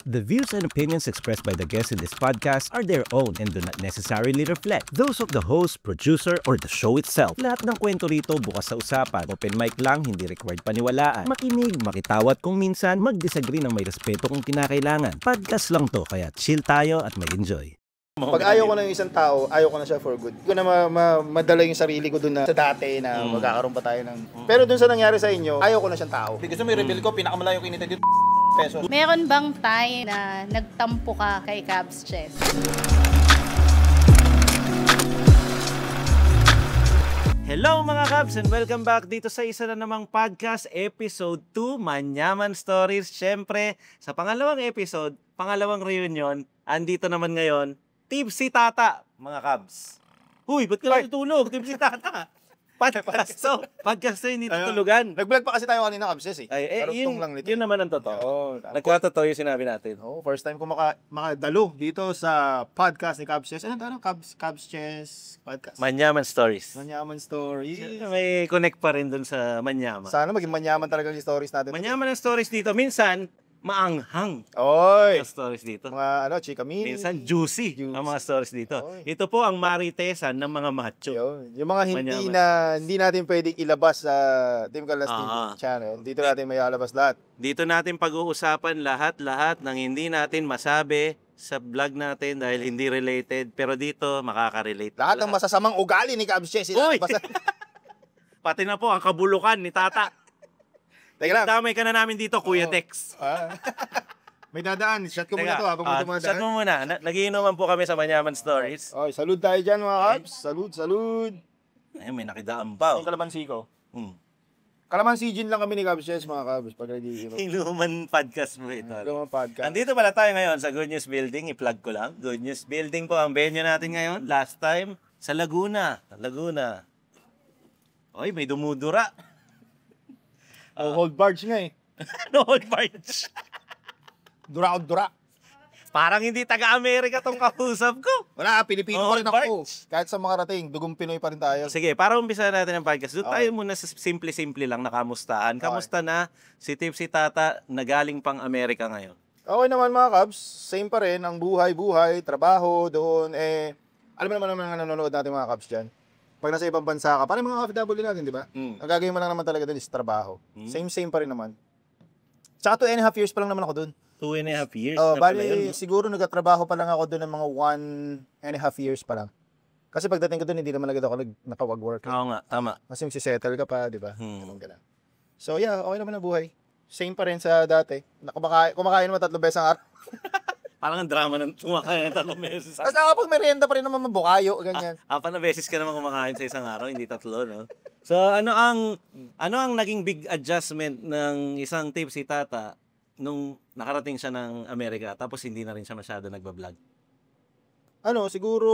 The views and opinions expressed by the guests in this podcast are their own and do not necessarily reflect those of the host, producer, or the show itself. Lahat ng kwento rito bukas sa usapan. Open mic lang, hindi required paniwalaan. Makinig, makitawat kung minsan, mag-disagree ng may respeto kung kinakailangan. Podcast lang to, kaya chill tayo at mag-enjoy. Pag ayaw ko ng isang tao, ayaw ko na siya for good. Hindi ko na madala yung sarili ko dun na sa dati na magkakaroon pa tayo ng... Pero dun sa nangyari sa inyo, ayaw ko na siyang tao. Gusto mo i-reveal ko, pinakamalayong kinita dito, pesos. Meron bang time na nagtampo ka kay Cabs Chess? Hello mga Cabs and welcome back dito sa isa na namang podcast, episode 2, Manyaman Stories. Siyempre, sa pangalawang episode, pangalawang reunion, andito naman ngayon, Tipsy Tata, mga Cabs. Huy, ba't ka natutulog? Tipsy Tata. Podcast to, hindi tutulugan. Nag-vlog pa kasi tayo kanina, Kabses eh. Yun naman ang totoo. Nagkatotoo yung sinabi natin. First time ko makadalo dito sa podcast ni Kabses. Ano ito? Kabses podcast. Manyaman Stories. Manyaman Stories. May connect pa rin dun sa Manyaman. Sana maging manyaman talaga yung stories natin. Manyaman ang stories dito. Minsan, maanghang. Oy! Ang stories dito. Mga chika mini. Minsan juicy ang mga stories dito. Oy. Ito po ang maritesan ng mga macho. Yung mga hindi natin pwedeng ilabas sa Team Kalas TV channel. Dito natin may alabas lahat. Dito natin pag-uusapan lahat ng hindi natin masabi sa vlog natin dahil hindi related. Pero dito, makaka-relate. Lahat ng masasamang ugali ni Kabses. Uy! Pati na po ang kabulukan ni Tata. Teka lang. Damay ka na namin dito, Kuya Tex. May dadaan. Shot ko muna to habang may dumadaan. Shot mo muna. Nagiinuman po kami sa Manyaman Stories. Oy, salud tayo dyan mga Kabs. Salud. Ay, may nakidaan pa. Yung kalamansi ko. Kalamansi gin lang kami ni Kabses mga Kabs. Pag ready. Iluman podcast mo ito. Iluman podcast. Andito pala tayo ngayon sa Good News Building. I-plug ko lang. Good News Building po ang venue natin ngayon. Last time, sa Laguna. Oy, may dumudura. Hold barge nga eh. No hold barge. Dura. Parang hindi taga-Amerika tong kausap ko. Wala, Pilipino pa rin ako. Barge. Kahit sa mga rating, dugong Pinoy pa rin tayo. Sige, para umpisa natin ang podcast. Doon tayo muna sa simple-simple lang na kamustahan. Kamusta na si Tipsy Tata na galing pang Amerika ngayon? Okay naman mga Kabs. Same pa rin. Ang buhay, trabaho doon. Alam mo naman ang nanonood natin mga Kabs dyan. Pag nasa ibang bansa ka, parang mga OFW natin, di ba? Ang gagawin mo lang naman talaga doon is trabaho. Same pa rin naman. Tsaka 2.5 years pa lang naman ako doon. 2.5 years? Bali, siguro nagtatrabaho pa lang ako doon ng mga 1.5 years pa lang. Kasi pagdating ko doon, hindi naman agad ako nakawag-work. Oo nga, tama. Kasi magsisettle ka pa, di ba? So yeah, okay naman ang buhay. Same pa rin sa dati. Kumakain naman 3 beses ang araw. Parang ang drama ng kumakain ng 3 beses. Tapos nakapag-merienda pa rin naman mabukayo, ganyan. 4 na beses ka naman kumakain sa isang araw, hindi 3, no? So, ano ang naging big adjustment ng isang Tipsy Tata nung nakarating siya ng Amerika tapos hindi na rin siya masyado nagbablog? Siguro,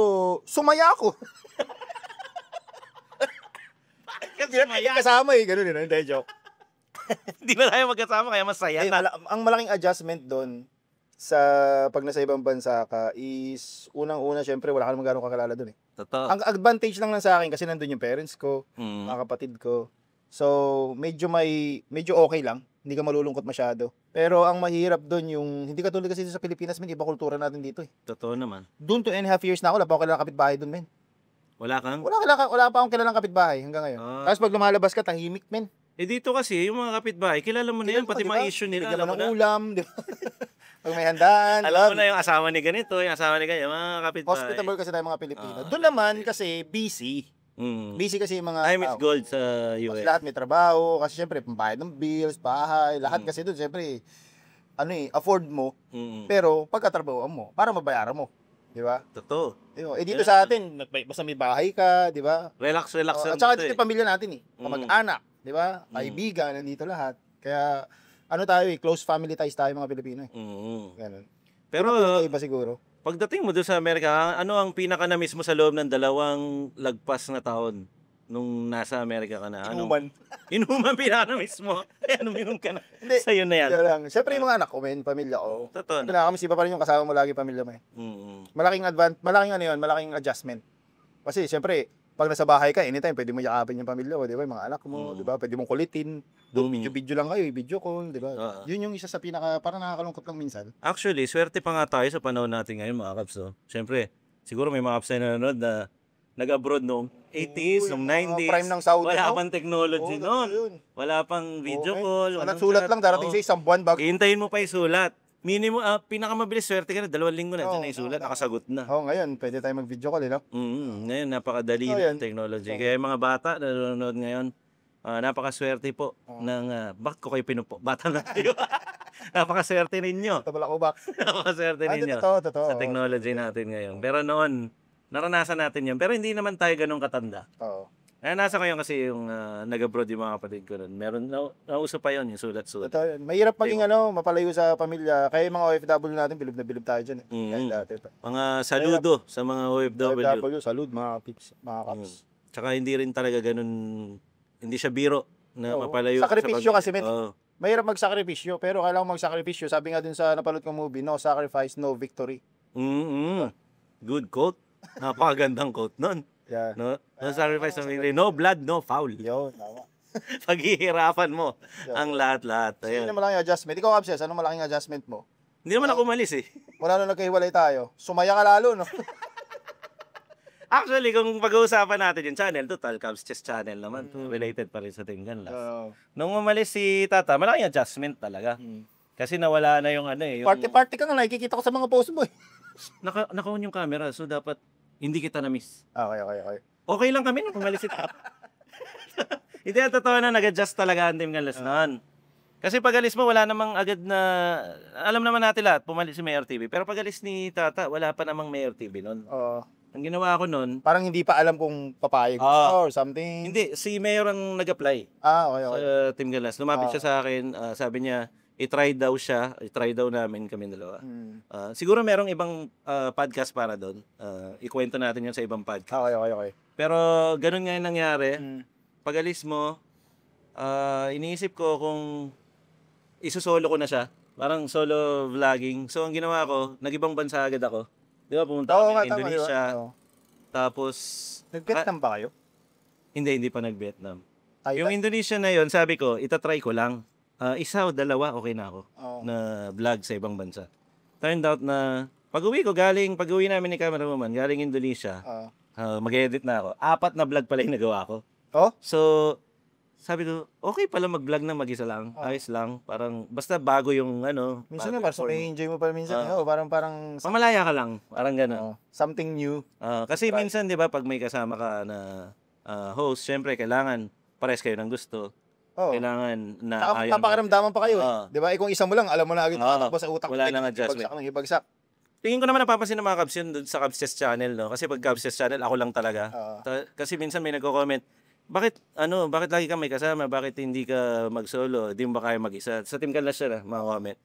sumaya ako. Sumaya? Kasama ganun yun, hindi joke. Hindi ba tayo magkasama kaya masaya na? Ang malaking adjustment doon, sa pag nasa ibang bansa ka is unang-una syempre wala ka naman gano'ng kakilala doon eh. Totoo. Ang advantage lang sa akin kasi nandun yung parents ko, mga kapatid ko. So, medyo okay lang. Hindi ka malulungkot masyado. Pero ang mahirap doon yung hindi katulad kasi sa Pilipinas, iba kultura natin dito eh. Totoo naman. Doon 2.5 years na ako, wala pa ako kilalang kapitbahay doon, men. Wala pa akong kilalang kapitbahay hanggang ngayon. Tapos pag lumalabas ka, tahimik, men. Dito kasi, yung mga kapitbahay, kilala mo na yan, pati mga issue nila. Kilala mo na ulam, di ba? Pag may handaan. Alam mo na yung asawa ni ganito, yung asawa ni ganyan, mga kapitbahay. Hospitable kasi tayo mga Pilipino. Doon naman kasi busy. Busy kasi yung mga time is gold sa US. Kasi lahat may trabaho, kasi syempre pambayad ng bills, bahay, lahat kasi doon syempre afford mo. Pero pagkatrabahoan mo, para mabayaran mo. Di ba? Totoo. Dito sa atin, basta may bahay ka, di ba? Relax. At saka dito yung pamilya natin eh. Kamag-anak, di ba? Kaibigan, nandito lahat. Kaya tayo close family ties tayo mga Pilipino eh. Ganun. Pero iba siguro. Pagdating mo doon sa Amerika, ano ang pinaka-na-miss mo sa loob ng 2 lagpas na taon nung nasa Amerika ka na? Inuman pinaka-na-miss mo? Uminom ka na. Sa'yo na yan. Siyempre yung mga anak ko, pamilya ko. Totoo. Pinaka-miss pa rin yung kasama mo lagi pamilya mo eh. Malaking adjustment. Kasi siyempre, pag nasa bahay ka, anytime, pwede mo yakapin yung pamilya mo, di ba? Yung mga anak mo, di ba? Pwede mong kulitin. Video lang kayo, video call, di ba? Yun yung isa sa parang nakakalungkot lang minsan. Actually, swerte pa nga tayo sa panahon natin ngayon, mga Kabs. No? Siyempre, siguro may mga Kabs na nanonood na nag-abroad noong 80s, noong 90s. Prime ng Saudi. Wala pang technology noon. Wala pang video call. Sulat lang, darating sa isang buwan bago. Hintayin mo pa yung sulat. Minimum, pinakamabilis swerte ka na, 2 linggo na, dyan na yung sulat, nakasagot na. Ngayon, pwede tayo mag-video call, no? Ngayon, napakadali ng technology. Kaya yung mga bata na nanonood ngayon, napakaswerte po ng, bakit ko kayo pinupo? Bata na kayo. Napakaswerte ninyo. Tabala ko ba? Napakaswerte ninyo Totoo. sa technology natin ngayon. Pero noon, naranasan natin yun. Pero hindi naman tayo ganun katanda. Oo. Nasa ngayon kasi yung nag-abroad yung mga kapatid ko nun. Meron, nauso pa yun, yung sulat-sulat. Totoo yun. Mahirap maging mapalayo sa pamilya. Kaya yung mga OFW natin, bilib na bilib tayo dyan. Kahit dati pa. Mga saludo sa mga OFW. Salud, mga pips, mga kaps. Tsaka hindi rin talaga ganun, hindi siya biro na mapalayo. Sakripisyo kasi, men. Mahirap magsakripisyo, pero kailangan magsakripisyo. Sabi nga dun sa napanood kong movie, no sacrifice, no victory. Good quote. Napakagandang quote nun. Yeah. No sacrifice, no blood, no foul. Yun, tama. Paghihirapan mo ang lahat-lahat. Yun na malaking adjustment. Ikaw, Kapses, anong malaking adjustment mo? Hindi naman ako umalis eh. Wala nung nagkahiwalay tayo. Sumaya ka lalo, no? Actually, kung pag-uusapan natin yung channel, total Cubs Chess channel naman. Related pa rin sa Team Canlas. Nung umalis si Tata, malaking adjustment talaga. Kasi nawala na yung yung... Party-party ka nga, nakikita ko sa mga post mo eh. Naka-on yung camera, so dapat hindi kita na-miss. Okay. Okay lang kami nung umalis si Tata. Hindi, totoo na nag-adjust talaga ang Team Canlas noon. Kasi pag alis mo, wala namang agad na... Alam naman natin lahat, pumalis si Mayor TV. Pero pag alis ni Tata, wala pa namang Mayor TV noon. Ang ginawa ko noon... Parang hindi pa alam kung papayag or something. Hindi, si Mayor ang nag-apply. Okay. Sa Team Canlas. Lumapit siya sa akin, sabi niya, i-try daw namin kami dalawa. Siguro merong ibang podcast para doon. Ikwento natin yun sa ibang podcast. Okay. Pero ganun nga yung nangyari. Pag alis mo, iniisip ko kung isusolo ko na siya. Parang solo vlogging. So ang ginawa ko, nag-ibang bansa agad ako. Di ba, pumunta ako ng Indonesia. Tapos... Nag-Vietnam ba kayo? Hindi pa nag-Vietnam. Yung Indonesia na yon, sabi ko, itatry ko lang. Isa o dalawa, okay na ako. Na vlog sa ibang bansa. Turned out na, pag-uwi namin ni camerawoman, galing Indonesia, mag-edit na ako. 4 na vlog pala yung nagawa ko. So, sabi ko, okay pala mag-vlog na mag-isa lang. Ayos lang. Parang, basta bago yung minsan nga, parang may enjoy mo pa minsan. Parang pamalaya ka lang. Parang gano'n. Something new. Kasi minsan, di ba, pag may kasama ka na host, syempre, kailangan pares kayo ng gusto. Kailangan na ayaw. Napakiramdaman pa kayo. Di ba? Kung isa mo lang, alam mo na agad tatakbo sa utak. Wala nang adjustment. Ibagsak. Tingin ko naman napapansin ng mga Cubs yun sa Cubs Chess channel, no? Kasi pag Cubs Chess channel, ako lang talaga. Kasi minsan may nagko-comment, bakit lagi ka may kasama? Bakit hindi ka mag-solo? Di mo ba kaya mag-isa? Sa Team Canlas siya mga comment.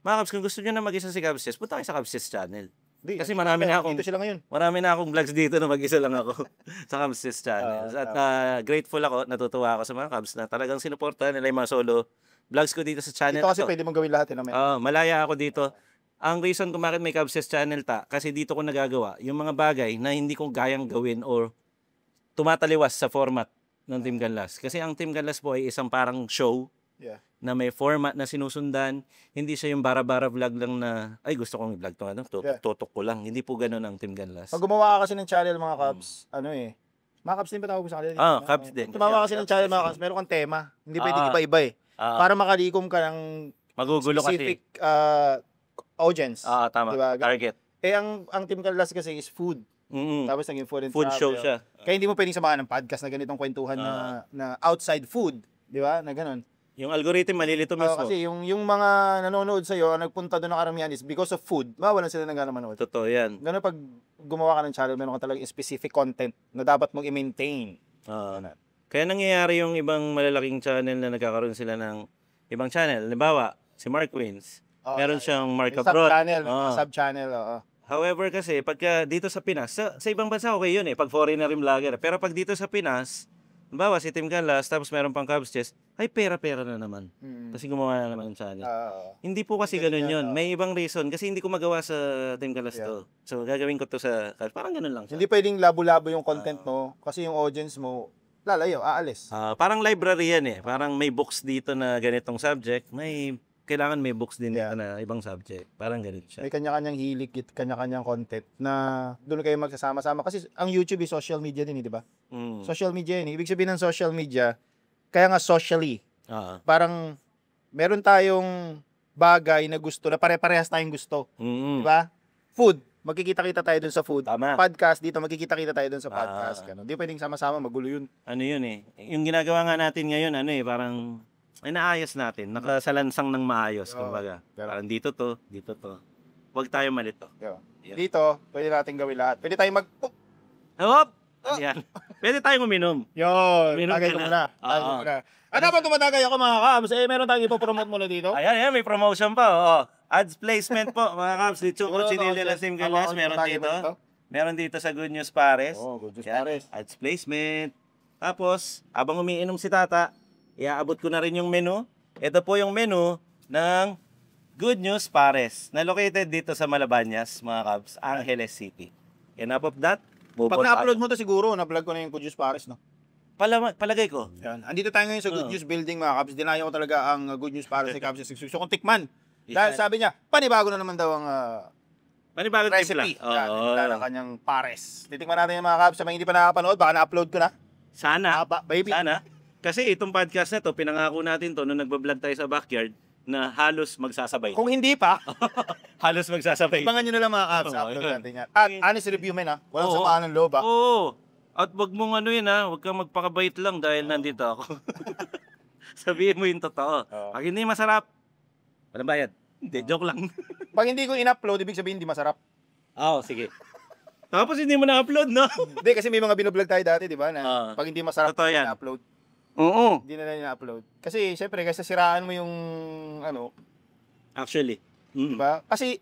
Mga Cubs, kung gusto nyo na mag-isa si Cubs Chess, punta kayo sa Cubs Chess channel. Kasi marami na akong vlogs dito na mag-isa lang ako sa Cubs Chess channel. At grateful ako, natutuwa ako sa mga Cubs na talagang sinuportahan nila yung mga solo vlogs ko dito sa channel. Ito kasi pwede mong gawin lahat. Malaya ako dito. Ang reason kung bakit may Cubs Chess channel kasi dito ko nagagawa yung mga bagay na hindi ko gayang gawin or tumataliwas sa format ng Team Canlas. Kasi ang Team Canlas po ay isang parang show na may format na sinusundan. Hindi siya yung bara-bara vlog lang na, ay gusto kong i-vlog to, tutok ko lang. Hindi po ganun ang Team Canlas. Pag gumawa ka kasi ng channel mga Cubs, mga Cubs din pa tawag ko sa kanila. Cubs din. Gumawa kasi ng channel mga Cubs, meron kang tema. Hindi pwede iba-iba para makalikom ka ng magugulo specific audience. Tama. Diba? Target. Ang Team Canlas kasi is food. Tapos naging food and food travel. Show siya. Kaya hindi mo pwedeng samahan ng podcast na ganitong kwentuhan na outside food. Di ba? Na ganun. Yung algorithm malilito mismo. Kasi yung mga nanonood sa'yo, ang nagpunta doon ng karamihan is because of food. Mawalan sila ng gana manood. Totoo yan. Ganun pag gumawa ka ng channel, meron ka talagang specific content na dapat mong i-maintain. Kaya nangyayari yung ibang malalaking channel na nagkakaroon sila ng ibang channel. Halimbawa, si Mark Wins. Meron siyang Mark Abroad. Sub-channel. However kasi, pagka dito sa Pinas, sa ibang bansa okay yun pag foreigner yung vlogger. Pero pag dito sa Pinas, Bawa si Team Galas, tapos meron pang Cubs Chess, ay pera-pera na naman. Mm. Kasi gumawa na naman siya. Ah, Hindi po kasi ganun yun. May ibang reason. Kasi hindi ko magawa sa Team Galas to. So, gagawin ko to sa Cubs. Parang ganun lang siya. hindi pwedeng labo-labo yung content mo kasi yung audience mo lalayo, aalis. Parang library yan eh. Parang may books dito na ganitong subject. Kailangan may books din dito na ibang subject. Parang ganun siya. May kanya-kanyang hilig, kanya-kanyang content na doon kayo magsasama-sama. Kasi ang YouTube is social media din, di ba? Mm. Social media yun. Ibig sabihin ng social media, kaya nga socially. Parang meron tayong bagay na gusto, na pare-parehas tayong gusto. Mm. Di ba? Food. Magkikita-kita tayo dun sa food. Tama. Podcast, dito magkikita-kita tayo dun sa podcast. Ganun. Di pwedeng sama-sama, magulo yun. Ano yun eh. Yung ginagawa nga natin ngayon, parang inaayos natin. Nakasalansang ng maayos, kumbaga. Parang dito to. Huwag tayo malito. Yo. Yeah. Dito, pwede natin gawin lahat. Pwede tayong Hop! Ayan. Pwede tayong uminom. Yun, Uminom tagay ka ko na. muna. Tagay ko muna. Dapat tumatagay ako mga kams. Meron tayong ipopromote muna dito. Ayan, may promotion pa. Oo. Ads placement po, mga Cubs. Lichuko, Chinilya, Lasim, Galas. Meron dito. Meron dito sa Good News Pares. Good News Yan, Pares. Ads placement. Tapos, habang umiinom si Tata, iaabot ko na rin yung menu. Ito po yung menu ng Good News Pares na located dito sa Malabanyas, mga Cubs, Angeles City. Enough of that. Pag na-upload mo to siguro, na-vlog ko na yung Good News Pares, no? Palagay ko. Yan. Andito tayo ngayon sa Good News Building, mga Cubs. Dinayo ko talaga ang Good News Pares sa Cubs. Gusto kong tikman. Dahil sabi niya, panibago na naman daw ang Panibagong recipe. timpla. Oo. Yan, ng kanyang Pares. Titikman natin yung mga Cubs. Sa mga hindi pa nakapanood, baka na-upload ko na. Sana. Baby. Sana. Kasi itong podcast na to, pinangako natin to nung nagbablog tayo sa backyard na halos magsasabay. Kung hindi pa, Halos magsasabay. abangan nyo na lang mga Cubs. Oo, Upload yun. natin yan. At honest review men, ha? Walang Oo. samaan ng loob, ha? Oo. At wag mong wag kang magpakabait lang dahil nandito ako. Sabihin mo yung totoo. Oo. Pag hindi masarap, walang bayad. Hindi, joke lang. Pag hindi ko in-upload, ibig sabihin hindi masarap. Oo, sige. Tapos hindi mo na-upload, no? Hindi, kasi may mga binoblog tayo dati, di ba? Na pag hindi masarap, Totoo yan. na-upload. Oo. Hindi na na-upload. Kasi, syempre, kasi siraan mo yung, Actually. di ba? Kasi,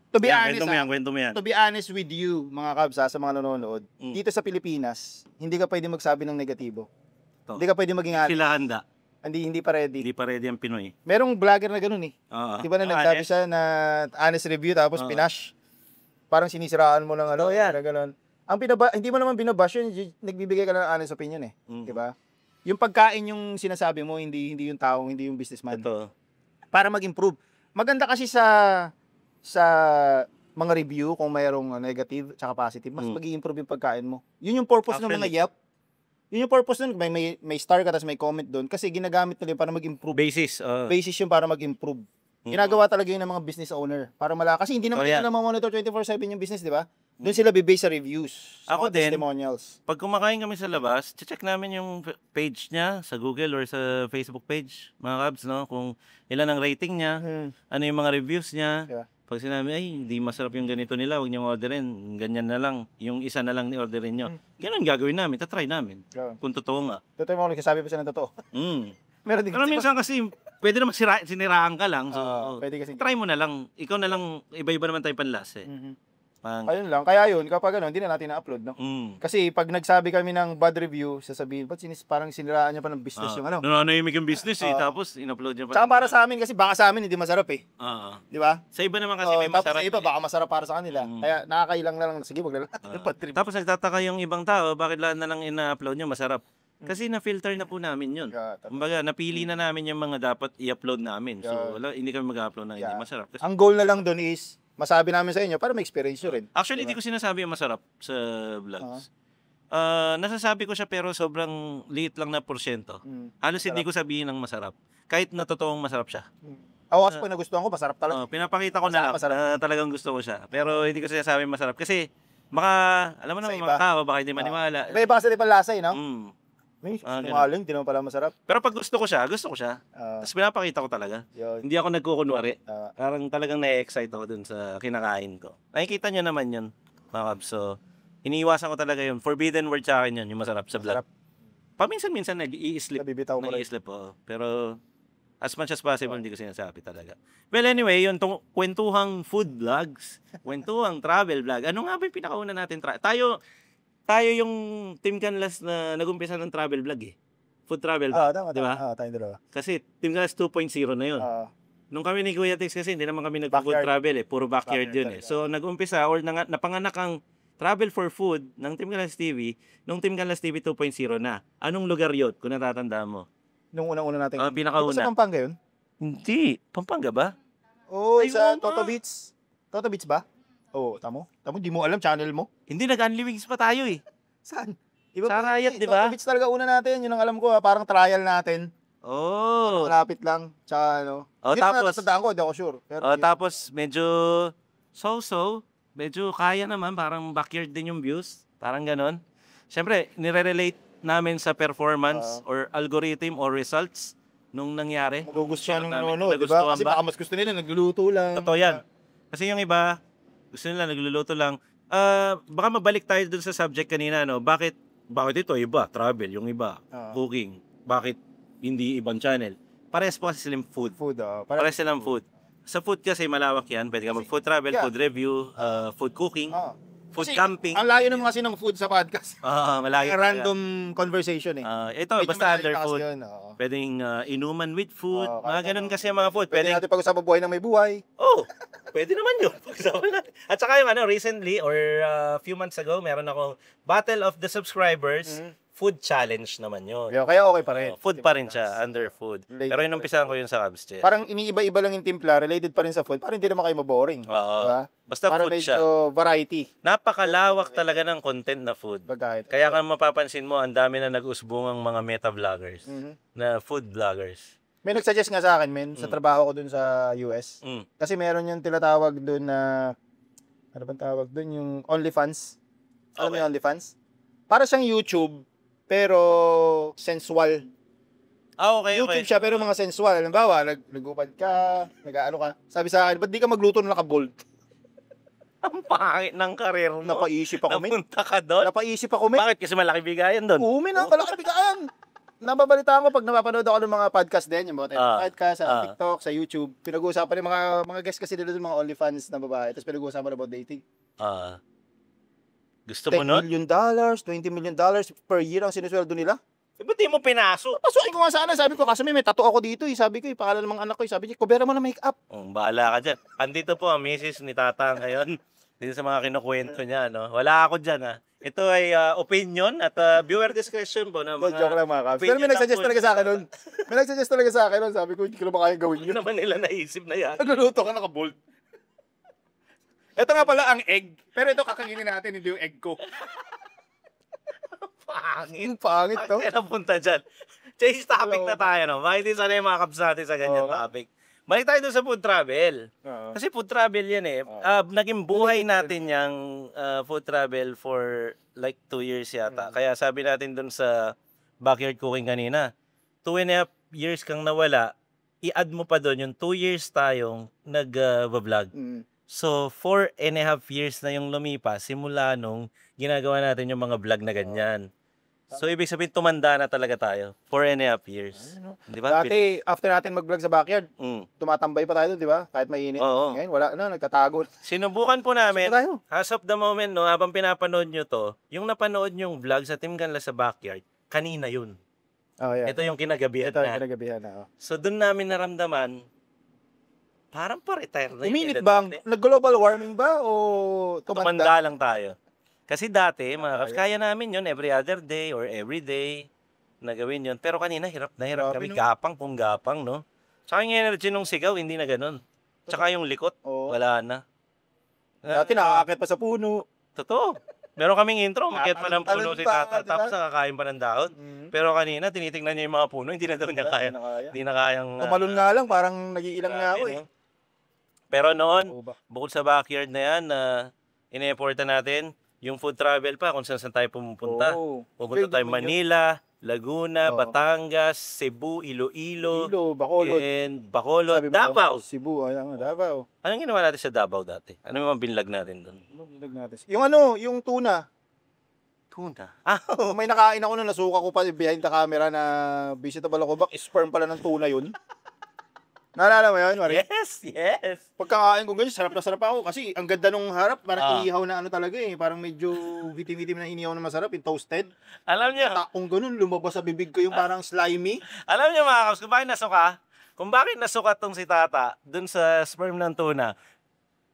to be honest, Kwento mo yan. to be honest with you, mga Cubs, sa mga nanonood, dito sa Pilipinas, hindi ka pwede magsabi ng negatibo. To. Hindi ka pwede maging honest. Sila handa. Hindi pa ready. Hindi pa ready ang Pinoy. Merong vlogger na ganun eh. Oo. Di ba na nagsabi siya na honest review tapos pinash. Parang sinisiraan mo lang yan. Ganun. Hindi mo naman binabash yun, nagbibigay ka lang ng honest opinion eh. Di ba? Yung pagkain yung sinasabi mo, hindi yung tao, hindi yung businessman. Ito. Para mag-improve. Maganda kasi sa mga review kung mayroong negative tsaka positive, mas mag-i-improve yung pagkain mo. Yun yung purpose ng mga Yelp. Yun yung purpose nun, may star ka tapos may comment doon kasi ginagamit nila yun para mag-improve. Basis. Basis yun para mag-improve. Ginagawa talaga yun ng mga business owner para kasi hindi naman nila monitor 24/7 yung business, di ba? Doon sila bibase sa reviews, sa Ako mga din, testimonials. Pag kumakain kami sa labas, check namin yung page niya sa Google or sa Facebook page, mga Cubs, no? Kung ilan ang rating niya, ano yung mga reviews niya. Yeah. Pag sinabi, ay, hindi masarap yung ganito nila, huwag niyong orderin, ganyan na lang, yung isa na lang ni-orderin niyo. Ganun gagawin namin, tatry namin. Yeah. Kung totoo nga. Totoo mo, nagsasabi pa siya ng totoo. Meron din Pero minsan kasi, pwede naman siniraan ka lang. So, pwede kasi. try mo na lang. Ikaw na lang, iba-iba naman tayo panlas eh. Ayun lang, kaya yun, kapag hindi na natin na-upload, no? Kasi pag nagsabi kami ng bad review, sasabihin, ba't parang siniraan niya pa ng business yung ano? Nananahimik yung business eh, tapos in-upload niya pa. Tsaka para sa amin, kasi baka sa amin hindi masarap eh. Di ba? Sa iba naman kasi may Tapos masarap. sa iba, baka masarap para sa kanila. Kaya nakakailang na lang, sige, wag na lang. Tapos nagtataka yung ibang tao, bakit lahat na lang ina-upload nyo masarap? Kasi na-filter na po namin yun. Kumbaga, napili na namin yung mga dapat i-upload namin. So, hindi kami mag-upload ng hindi masarap. Kasi, ang goal na lang doon is, masabi namin sa inyo para may experience nyo rin. actually, hindi ko sinasabi yung masarap sa vlogs. Nasasabi ko siya pero sobrang liit lang na porsyento. Halos hindi ko sabihin ng masarap. Kahit na totoong masarap siya. Ako kasi pag nagustuhan ko, masarap talaga. Pinapakita ko na lang na talagang gusto ko siya. Pero hindi ko sinasabi masarap. Kasi, alam mo naman mga tao, baka hindi maniwala. Iba kasi di pa lasa eh, no? May ganun. sinungaling, di naman pala masarap. Pero pag gusto ko siya. Tapos pinapakita ko talaga. Yun. Hindi ako nagkukunwari. Parang talagang na-excite ako dun sa kinakain ko. Nakikita nyo naman yun, mga Cubs. So, iniiwasan ko talaga yun. Forbidden word sa akin yun, yung masarap sa vlog. Paminsan-minsan nag-i-slip. Nabibitaw mo rin. Nag-i-slip, pero as much as possible, hindi ko sinasabi talaga. Well, anyway, yun, kwentuhang food vlogs, kwentuhang travel vlog. Ano nga ba yung pinakauna natin? tayo yung Team Canlas na nag-umpisa ng travel vlog eh. Food travel. Tama, di ba? tayong dalawa. Kasi Team Canlas 2.0 na yun. Nung kami ni Kuya Tex kasi hindi naman kami nag-food Backyard. travel eh. Puro backyard yun eh. talaga. So nag-umpisa or napanganak ang Travel for Food ng Team Canlas TV nung Team Canlas TV 2.0 na. Anong lugar yun kung natatandaan mo? Nung unang-una natin. Pinakauna. Sa Pampanga yun? Hindi. Pampanga ba? Oo, Ay, sa oo Toto nga. Beats. Toto Beats ba? Oo, tamo. Tamo, di mo alam channel mo. Hindi, nag-Unli Wings pa tayo eh. Saan? Sa Riot, di ba? Toto Beats talaga una natin. Yun ang alam ko, parang trial natin. Oh. Malapit lang. Tsaka ano. Oh, Yun ang tapos- natatandaan ko, hindi ako sure. Pero Oh, yun. tapos medyo so-so, medyo kaya naman, parang backyard din yung views, parang ganon. Siyempre, nire-relate namin sa performance or algorithm or results nung nangyari. Magugustuhan ng namin. nanonood, di Nagustuhan ba? Kasi ba? baka mas gusto nila, nagluluto lang. Totoo yan. Kasi yung iba, gusto nila nagluluto lang. Baka mabalik tayo dun sa subject kanina, no? Bakit ito iba? Travel, yung iba. Cooking. Bakit hindi ibang channel? Parehas po kasi silang food. Food, Parehas silang food. Sa food kasi malawak yan. Pwede ka mag-food travel, Yeah. food review, food cooking, food Kasi camping. Ang layo naman kasi ng food sa podcast. Malaki. Random conversation eh. Ito, Medyo basta under malayo kasi food. yun, Pwedeng inuman with food. Oo, Mga kahit ganun ano. kasi ang mga food. Pwede Pwedeng, natin pag-usapan buhay ng may buhay. oh, pwede naman yun. Pag-usapan natin. At saka yung recently or few months ago, meron akong Battle of the Subscribers food challenge naman yun. Kaya okay pa rin. Food pa rin siya, under food. Related Pero inumpisahan ko yun sa Cubs Chat. Parang iniiba-iba lang yung timpla, related pa rin sa food. Parang hindi naman kayo maboring. Oo. Diba? Basta Parang food medyo siya. variety. Napakalawak talaga ng content na food. Bagay. Kaya kung mapapansin mo, ang dami na nag-usbungang mga meta vloggers na food vloggers. May nagsuggest nga sa akin, men, sa trabaho ko dun sa US. Kasi meron yung tinatawag dun na, ano bang tawag dun? Yung OnlyFans. Alam mo yung OnlyFans? Para siyang YouTube, pero sensual. Okay, YouTube siya, pero mga sensual. Halimbawa, nagupad ka, nag-ano ka. Sabi sa akin, ba't di ka magluto na naka-bold? Ang pangit ng karir mo. Napaisip ako, men. Napunta ka doon? Napaisip ako, men. Bakit? Kasi malaki bigayan doon. Oo, men, ang malaki bigaan. Nababalitaan ko pag napapanood ako ng mga podcast din, yung mga podcast sa TikTok, sa YouTube. Pinag-uusapan yung mga guests kasi nila doon, mga OnlyFans na babae. Tapos pinag-uusapan about dating. Gusto mo $10 nun? million, $20 million per year ang sinisweldo nila. Ba't di mo pinasok? Pasukin ko nga sana, sabi ko, kaso may tattoo ako dito eh. Sabi ko, pangalan ng mga anak ko eh. Sabi niya, kubera mo na make-up. Bahala ka dyan. Andito po ang misis ni Tata ngayon. Dito sa mga kinukwento niya, no? Wala ako dyan, ha? Ito ay opinion at viewer discretion po. Na mga Joke lang mga kabs. Pero opinion may nagsuggest lang po. talaga sa akin nun. May nagsuggest talaga sa akin nun. Sabi ko, hindi ko na makaya gawin Hindi yun. naman nila naisip na yan. Nagluluto ka naka-bold. Ito nga pala ang egg. Pero ito kakanginin natin, hindi yung egg ko. Pangit. Ang pangit to. Kaya napunta dyan. Change topic na tayo, no? Bakit hindi sana yung mga kabs natin sa ganyan Oo. topic? Balik tayo doon sa food travel. Oo. Kasi food travel yan eh. Naging buhay natin yung food travel for like 2 years yata. Kaya sabi natin doon sa backyard cooking kanina, 2.5 years kang nawala, i-add mo pa doon yung 2 years tayong nag-vlog. So, 4.5 years na yung lumipas simula nung ginagawa natin yung mga vlog na ganyan. So, ibig sabihin, tumanda na talaga tayo. 4.5 years. Di ba? Dati, after natin mag-vlog sa backyard, Mm. tumatambay pa tayo doon, di ba? Kahit mainit. Oo. Ngayon, wala na, nagtatago. Sinubukan po namin, Sino tayo? as of the moment, no, habang pinapanood nyo to, yung napanood yung vlog sa Team Canlas sa backyard, kanina yun. Oh, yeah. Ito yung kinagabihan Ito yung na. kinagabihan na. So, doon namin naramdaman, parang pa-retire na yung Uminit edad ba? natin. Nag-global warming ba? O tumanda? Tumanda lang tayo. Kasi dati, mga kaps, kaya namin yun every other day or every day na gawin yun. Pero kanina, hirap na hirap Grabe, kami. no? Gapang pong gapang, no? Tsaka yung energy nung sigaw, hindi na ganun. Tsaka yung likot, Oo. wala na. Dati nakakakit pa sa puno. Totoo. Meron kaming intro, makiat pa ng puno Talon si pa, Tata, diba? tapos nakakain pa ng dahon. Pero kanina, tinitingnan niya yung mga puno, hindi na daw niya kaya. Hindi na kayang... Tumalon nga lang, parang nagiilang nga ako eh. no? Pero noon, Oo ba? bukod sa backyard na yan, ine-effortan natin, yung food travel pa, kung saan tayo pumupunta. Oo. Pupunta Field tayo naman yun. Manila, Laguna, Oo. Batangas, Cebu, Iloilo, Ilo, Bacolod. and Bacolod, Sabi mo, Davao. Cebu, ayan nga, Davao. Anong ginawa natin sa Davao dati? Ano yung mga binlag natin doon? Yung ano, yung tuna. Tuna. May nakain ako na nasuka ko pa behind the camera na vegetable ako. Bak, sperm pala ng tuna yun. Naalala mo yun, Mari? Yes. Pagkakain ko ganyan, sarap na sarap ako. Kasi ang ganda nung harap, parang Ah. ihaw na ano talaga eh. Parang medyo vitim-vitim na inihaw na masarap, yung toasted. Alam niyo, Kung ganun, lumabas sa bibig ko yung parang slimy. alam niyo mga kaps, kung bakit nasuka tong si Tata dun sa sperm ng tuna,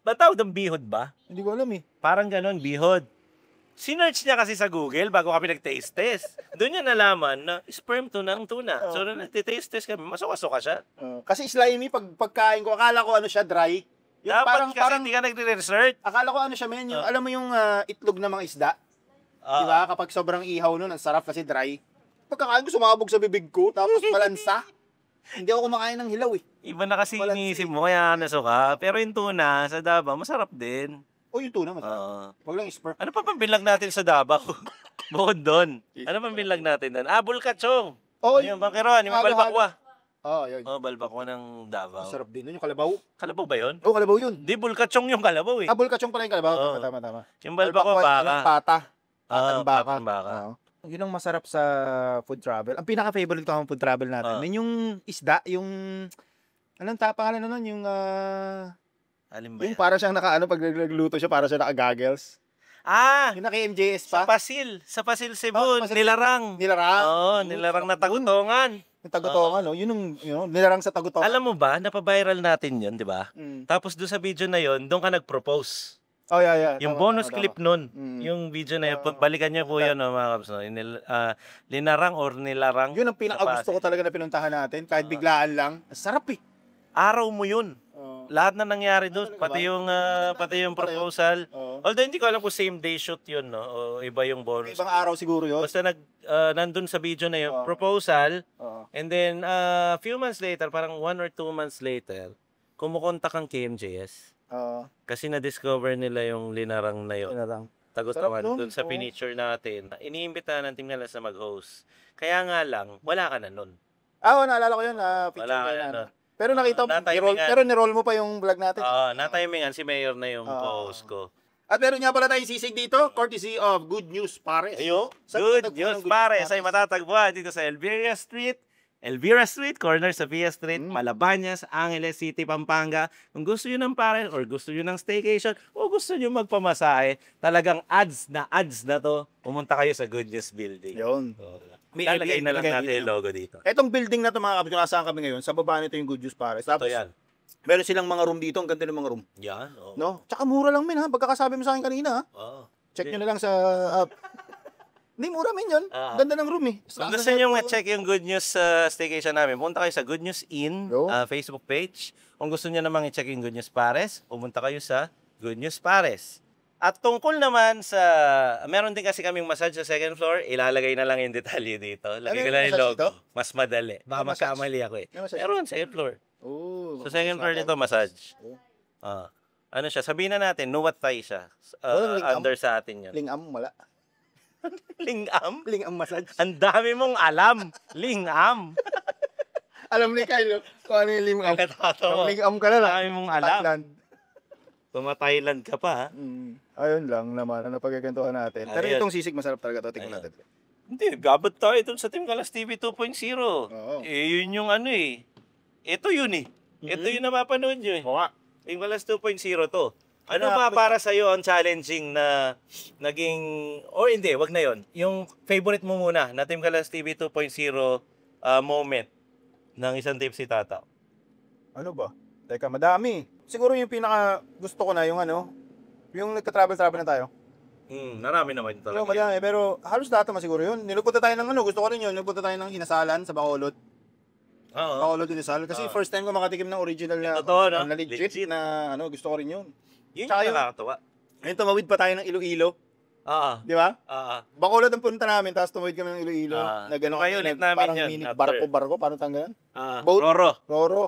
batawag ng bihod ba? Hindi ko alam eh. Parang ganon, bihod. Sinearch niya kasi sa Google bago kami nag-taste test. Doon niya nalaman na sperm tuna ang tuna. So, nung nag-taste test kami, masuka-suka siya. Kasi slimy, pagkain ko, akala ko ano siya, dry. Yung Dapat kasi hindi ka nagre-research. akala ko ano siya, men, yung, alam mo yung itlog ng mga isda? Ah. Di ba? Kapag sobrang ihaw nun, ang sarap kasi dry. Pagkakain ko, sumabog sa bibig ko, tapos malansa. Hindi ako kumakain ng hilaw eh. Iba na kasi Walang iniisip mo, kaya nasuka. Pero yung tuna sa Davao, masarap din. O yung tuna, masarap. Oo. Wag lang sperm. Ano pa pang binlag natin sa Davao? Bukod doon. Ano pang binlag natin doon? Bulkachong. Oo, Yung bangkeron, yung halo-halo. balbakwa. Yun. Balbakwa ng Davao. Masarap din nun, yung kalabaw. Kalabaw ba yun? Kalabaw yun. Di bulkachong yung kalabaw eh. Bulkachong pala yung kalabaw. Oo. Tama. Yung balbakwa baka. Pata. Ah, Patang baka. patang baka. Oo. Yun ang masarap sa food travel. Ang pinaka-favorite ko ang food travel natin. Ah. Yun yung isda, yung... Anong pangalan na nun? Yung... Alin ba yung yan? para siyang pag nagluto siya, para siya naka-goggles. Yung naka-MJS Sa pa. Pasil Cebu, Oh, sa Pasil. nilarang. Nilarang. Oo, nilarang na tagutongan. Yung tagutongan, no? Yun yung nilarang sa tagutongan. Alam mo ba, napabiral natin yun, di ba? Mm. Tapos doon sa video na yun, doon ka nag-propose. Oh, yeah. Yung Tama, bonus tama, clip tama. nun, Mm. yung video na yun, balikan niyo po yun, no, mga kaps, no? Linarang or nilarang. Yun ang pinaka-gusto ko talaga na pinuntahan natin. Kahit biglaan lang. Ang sarap eh. Araw mo yun. Lahat na nangyari doon, Talaga pati yung proposal. Oo. Although hindi ko alam kung same day shoot yun, no? O iba yung bonus. Ibang araw siguro yun. Basta nandun sa video na yun, Oo. proposal, Oo. and then few months later, parang 1 or 2 months later, kumukontak ang KMJS. Oo. Kasi na-discover nila yung linarang na yun. Nilarang. Tagutawan Sarap nun. dun sa Oo. pinicture natin. Iniimbitahan ng Team Galas na mag-host. Kaya nga lang, wala ka na nun. Naalala ko yun. Picture Wala ka ko na yan. nun. Pero nakita mo, Natimingan. pero niroll mo pa yung vlog natin. Na-timingan, si Mayor na yung Oo. co-host ko. At meron nga pala tayong sisig dito, courtesy of Good News Pares. Ayo, Saan good matatagpuan news ang pare. Pares? Sa'yo matatagpuan dito sa Elvira Street, corner sa Via Street, Malabañas, Angeles City, Pampanga. Kung gusto nyo ng pare or gusto nyo ng staycation o gusto nyo magpamasahe, talagang ads na to, pumunta kayo sa Good News Building. Yun. May Lalagay na lang Airbnb natin yung logo dito. Etong building na to mga kapatid, kung nasaan kami ngayon, sa baba nito yung Good News Pares. Ito Tapos, yan. meron silang mga room dito, ang ganda ng mga room. Yan. Oh. No? Tsaka mura lang min ha, pagkakasabi mo sa akin kanina ha. Oh. Check nyo na lang sa app. Hindi, mura min yun. Ah. Ganda ng room eh. Kung gusto nyo ma-check yung Good News staycation namin, punta kayo sa Good News Inn Yo. Facebook page. Kung gusto nyo namang i-check yung Good News Pares, pumunta kayo sa Good News Pares. At tungkol naman sa, meron din kasi kaming massage sa second floor, ilalagay na lang yung detalye dito. Lagay ko Ano lang yung yung massage logo. dito? Mas madali. Baka May massage? magkamali ako eh. May massage? Meron, second floor. Oh, Sa second floor nito, massage. Oh. Ano siya, sabihin na natin, nuwat Thai siya. lingam? Under sa atin yun. Lingam, wala. Lingam? Lingam massage. Ang dami mong alam. Lingam. Alam ni Kyle, kung ano yung lingam. Natatawa. Lingam ka na Ang lang. dami mong alam. Thailand. Tuma-Thailand ka pa, ha? Ayun lang naman, ano pagkakantuhan natin. Pero Ayan. itong sisig masarap talaga to, tingnan Ayan. natin. Hindi, gabot tayo dun sa Team Galas TV 2.0. Oo. Yun yung ano eh. Ito yun eh. Ito yung napapanood nyo eh. Oo nga. Team Galas 2.0 to. Ano Ano, ba para sa'yo ang challenging na naging, or hindi, wag na yon. Yung favorite mo muna na Team Galas TV 2.0 moment ng isang tipsy tata. Ano ba? Teka, madami. Siguro yung pinaka gusto ko na yung ano, yung nagka-travel na tayo. Narami naman Pero talaga. madami, pero halos lahat naman siguro yun. Nilugpunta tayo ng ano, gusto ko rin yun. Nilugpunta tayo ng Inasalan sa Bacolod. Oo. Bacolod Inasal. Kasi first time ko makatikim ng original na, Totoo, no? na legit, Legit. na ano, gusto ko rin yun. Yun Tsaka yung yung- nakakatawa. Ngayon tumawid pa tayo ng Iloilo, Oo. di ba? Oo. Bacolod ang punta namin, tapos tumawid kami ng Iloilo. Nag-ano kayo ulit namin parang yun, mini after. barko, parang tanggalan. Boat. Roro. Roro.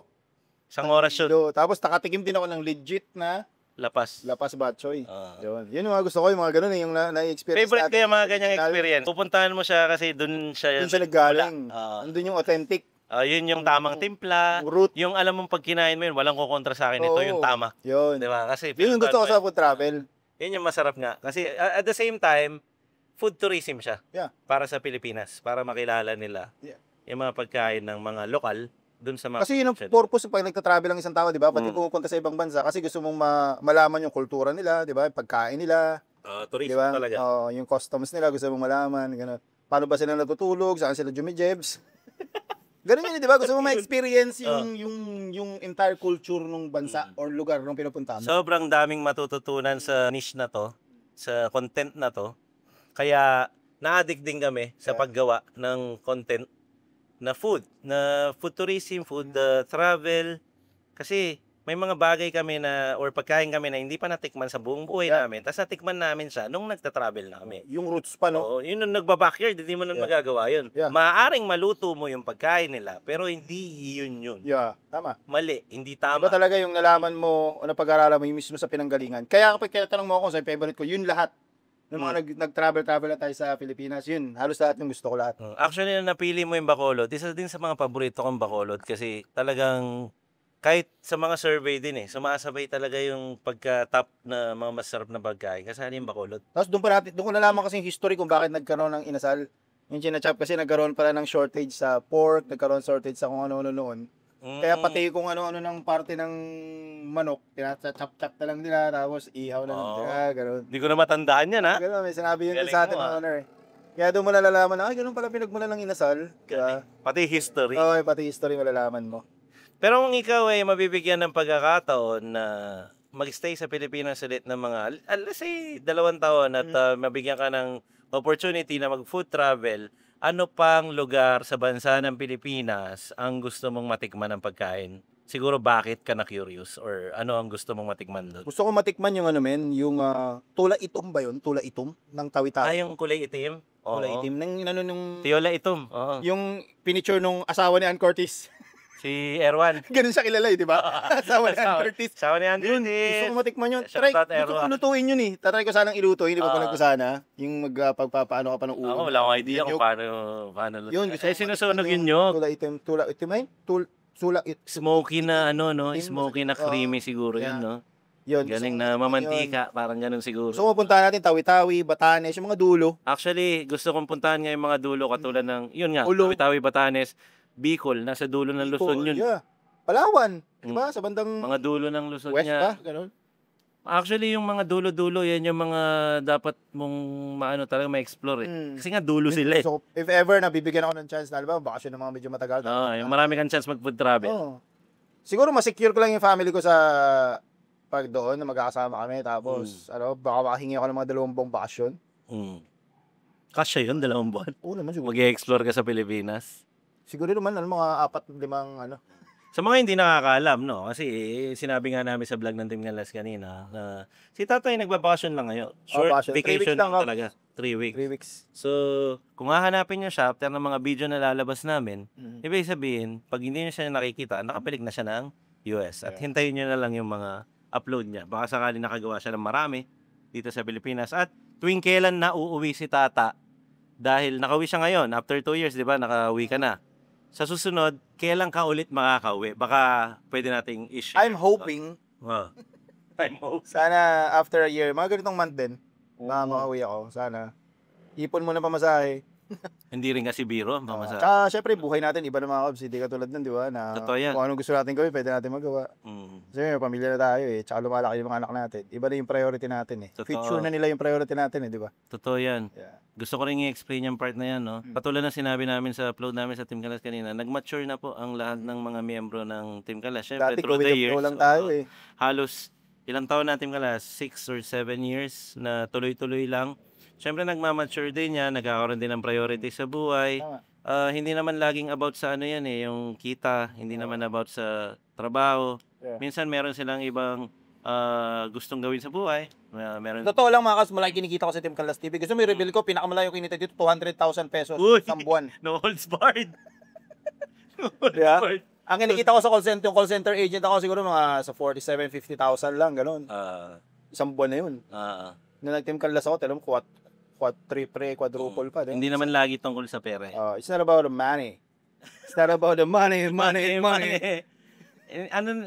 Isang oras yun. Tapos nakatikim din ako ng legit na Lapas. Lapas Batchoy. Ah. Yun. Yun yung mga gusto ko, yung mga ganun eh, yung na-experience Favorite ko natin. yung mga ganyang Original. experience. Pupuntahan mo siya kasi dun siya. Doon siya naggaling. Ah. Nandun yung authentic. Yun yung tamang timpla. Yung root. Yung alam mong pag kinain mo yun, walang kukontra sa akin. Ito yung Oo. tama. Yun. Di ba? Kasi Yun yung gusto ko sa food travel. Yun yung masarap nga. Kasi at the same time, food tourism siya. Yeah. Para sa Pilipinas. Para makilala nila Yeah. yung mga pagkain ng mga lokal dun sa mga Kasi yun ang purpose pag nagta-travel ang isang tao, di ba? Pati pupunta sa ibang bansa kasi gusto mong malaman yung kultura nila, di ba? Yung pagkain nila, di tourism ba? talaga. Yung customs nila, gusto mong malaman, gano'n. Paano ba sila natutulog? Saan sila jumijebs? Ganun yun, di ba? Gusto mong ma-experience yung entire culture ng bansa or lugar nung pinupunta mo. Sobrang daming matututunan sa niche na to, sa content na to. Kaya na-addict din kami sa paggawa ng content na food tourism, food travel. Kasi may mga bagay kami na or pagkain kami na hindi pa natikman sa buong buhay namin. Tapos natikman namin siya nung nagta-travel na kami. Yung roots pa, no? Oo, yun yung nagba-backyard, hindi mo na magagawa yun. Yeah. Maaaring maluto mo yung pagkain nila, pero hindi yun. Yeah, tama. Mali, hindi Iba tama. talaga yung nalaman mo o napag-aralan mo yung mismo sa pinanggalingan. Kaya kapag kinatanong mo ako sa favorite ko, yun lahat. Ng mga nag-travel na tayo sa Pilipinas, yun, halos lahat yung gusto ko lahat. Actually, na napili mo yung Bacolod, isa din sa mga paborito kong Bacolod kasi talagang kahit sa mga survey din sumasabay talaga yung pagka-top na mga masarap na pagkain. Kasali yung Bacolod. Tapos doon ko nalaman kasi yung history kung bakit nagkaroon ng inasal. Yung chinachop kasi nagkaroon pala ng shortage sa pork, nagkaroon shortage sa kung ano-ano noon. Kaya pati kung ano-ano ng parte ng manok, pinachop-chop na lang nila, tapos ihaw na lang nila, gano'n. Hindi ko na matandaan yan, ha? Gano'n, may sinabi yun Galing sa atin mo, ng owner. Kaya doon mo nalalaman na, gano'n pala pinagmula ng inasal. Diba? Pati history. Oo, pati history malalaman mo. Pero kung ikaw ay mabibigyan ng pagkakataon na mag-stay sa Pilipinas ulit ng mga, let's say, 2 taon at mabigyan ka ng opportunity na mag-food travel, ano pang lugar sa bansa ng Pilipinas ang gusto mong matikman ng pagkain? Siguro bakit ka na-curious or ano ang gusto mong matikman doon? Gusto ko matikman yung yung tula itom ba yun? Tula itom ng Tawi-Tawi. Yung kulay itim? Tula itim. Nung Tiola itom. Oo. yung pinicture nung asawa ni Ann Curtis. Si Erwan. Ganun siya kilala di ba? Asawa ni Ann Curtis. Sawa ni Andrew. Gusto ko matikman yun. Shout out, Gusto ko Erwan. lutuin yun eh. Tatry ko sanang ilutuin. Di ba pala ko sana? Yung pagpapaano ka pa ng ulo. Ako, wala akong idea kung paano luto. Yun, gusto ko sinusunog yun nyo. Tula itim. Tula itim ay? Sula itim. Smoky na no? Itim. Smoky na creamy siguro yun, no? Yun. Galing na mamantika, parang ganun siguro. Gusto ko mapuntahan natin Tawi-Tawi, Batanes, yung mga dulo. Actually, gusto kong puntahan nga yung mga dulo katulad ng, yun nga, Ulo. Tawi-Tawi, Batanes, Bicol, nasa dulo ng Luzon yun. Yeah. Palawan. Di ba? Sa bandang Mga dulo ng Luzon west niya. ba? Ganun. Actually, yung mga dulo-dulo, yan yung mga dapat mong talaga ma-explore Kasi nga dulo sila So, if ever nabibigyan ako ng chance na, ba, bakasyon ng mga medyo matagal. yung marami kang chance mag-food travel. Oh. Siguro masecure ko lang yung family ko sa pag doon na magkakasama kami. Tapos, baka makahingi ako ng mga 2 buwang bakasyon. Kasya yun, 2 buwan. Oo naman siguro. Mag-explore ka sa Pilipinas. Siguro naman, mga 4-5, Sa mga hindi nakakaalam, no? Kasi sinabi nga namin sa vlog ng Team Galas kanina na si Tatay nagbabakasyon lang ngayon. Short bakasyon. 3 vacation weeks lang, talaga. 3 weeks. 3 weeks. So, kung hahanapin niyo siya after ng mga video na lalabas namin, ibig sabihin, pag hindi niyo siya nakikita, nakapilig na siya ng US. At hintayin niyo na lang yung mga upload niya. Baka sakali nakagawa siya ng marami dito sa Pilipinas. At tuwing kailan na uuwi si Tata, dahil nakauwi siya ngayon, after 2 years, di ba, nakauwi ka na. Sa susunod, kailan ka ulit makakauwi? Baka pwede nating i-share. I'm hoping, I'm hoping. sana after a year, mga ganitong month din, makauwi ako. Sana. Ipon mo na pamasahe. Hindi rin kasi biro. Tsaka, syempre, buhay natin, iba na mga kabs. Hindi katulad nun, di ba? Na Totoo yan. kung anong gusto natin gawin, pwede natin magawa. Kasi may pamilya na tayo Tsaka lumalaki yung mga anak natin. Iba na yung priority natin Totoo. Future na nila yung priority natin di ba? Totoo yan. Yeah. Gusto ko rin i-explain yung part na yan, no? Patulad ng sinabi namin sa upload namin sa Team Kalas kanina, nag-mature na po ang lahat ng mga miyembro ng Team Kalas. Siyempre, Dati, through the years, lang tayo halos ilang taon na Team Kalas? 6 or 7 years na tuloy-tuloy lang. Siyempre, nagmamature din yan, nagkakaroon din ng priority sa buhay. Tama. Hindi naman laging about sa yung kita, hindi naman about sa trabaho. Yeah. Minsan, meron silang ibang gustong gawin sa buhay. Meron. Totoo lang mga kas, malaki kinikita ko sa Team Canlas TV. Gusto mo i-reveal ko, pinakamalayo kinita dito, 200,000 pesos Uy! isang buwan. No holds barred. No holds Yeah. barred. Ang kinikita ko sa call center, yung call center agent ako siguro mga sa 47,000-50,000 lang, ganun. Isang buwan na yun. Nung nag-Team Canlas ako, talam ko, quadruple pa. Hindi naman lagi tungkol sa pera. It's not about the money. It's not about the money.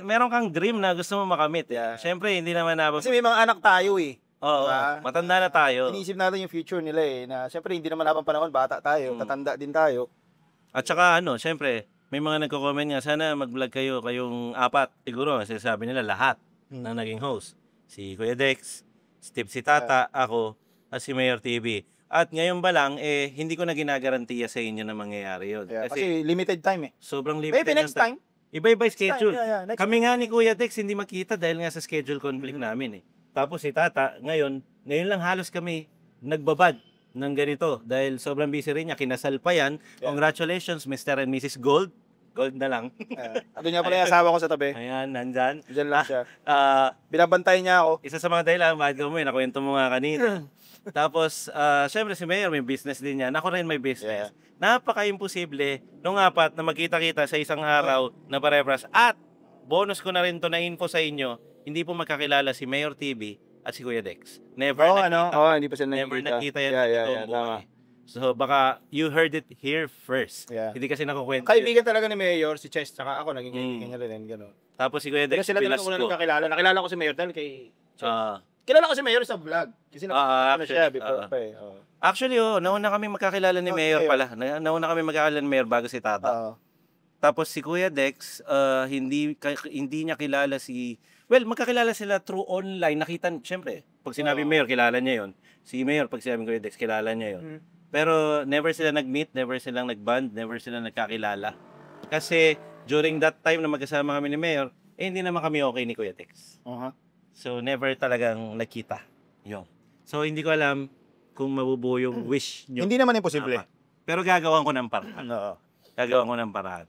Meron kang dream na gusto mo makamit. Siyempre, hindi naman Kasi may mga anak tayo Oo, diba? matanda na tayo. Iniisip natin yung future nila na siyempre hindi naman habang panahon, bata tayo, tatanda din tayo. At saka siyempre, may mga nagko-comment nga, sana mag-vlog kayo, kayong apat. Siguro, sinasabi nila lahat na naging host. Si Kuya Dex, si Tata, ako, at si Mayor TV. At ngayon ba lang, hindi ko na ginagarantiya sa inyo na mangyayari yun. Yeah, kasi limited time eh. Sobrang limited. Maybe next time. Iba-iba yung schedule. Next Kami nga ni Kuya Dex hindi makita dahil nga sa schedule conflict namin eh. Tapos si Tata, ngayon lang halos kami nagbabad ng ganito dahil sobrang busy rin niya. Kinasal pa yan. Yeah. Congratulations, Mr. and Mrs. Gold. Gold na lang. Doon niya pala yung asawa ko sa tabi. Ayan, nandyan. Diyan lang siya. Ah, Binabantay niya ako. isa sa mga dahilan, bakit ko mo yun, nakwento mo nga kanina. Tapos, syempre si Mayor may business din yan. Ako rin may business. Napaka-imposible nung apat na magkita-kita sa isang araw na pare-paras. At, bonus ko na rin to na info sa inyo, hindi po magkakilala si Mayor TV at si Kuya Dex. Never nakita. Hindi pa sila Never nakita yan. Yeah, tama. So, baka you heard it here first. Yeah. Hindi kasi nakukwento. Kaibigan talaga ni Mayor, si Chess, tsaka ako, naging kaibigan niya rin, gano'n. Tapos si Kuya Dex, Kasi sila pinas talaga ko. nagkakilala. Nakilala ko si Mayor dahil kay Chess. Ah. Kilala ko si Mayor sa vlog. Kasi ano siya, before pa eh. Actually, nauna kami magkakilala ni Mayor pala. Nauna kami magkakilala ni Mayor bago si Tata. Tapos si Kuya Dex, hindi niya kilala si... Well, magkakilala sila through online. Nakita, syempre, pag sinabi Mayor, kilala niya yon. Si Mayor, pag sinabi Kuya Dex, kilala niya yon. Pero never sila nag-meet, never silang nag-bond, never sila nagkakilala. Kasi during that time na magkasama kami ni Mayor, hindi naman kami okay ni Kuya Dex. So, never talagang nakita. Yun. So, hindi ko alam kung mabubuo yung wish nyo. Hindi naman imposible. Pero gagawan ko ng paraan. Gagawan ko ng paraan.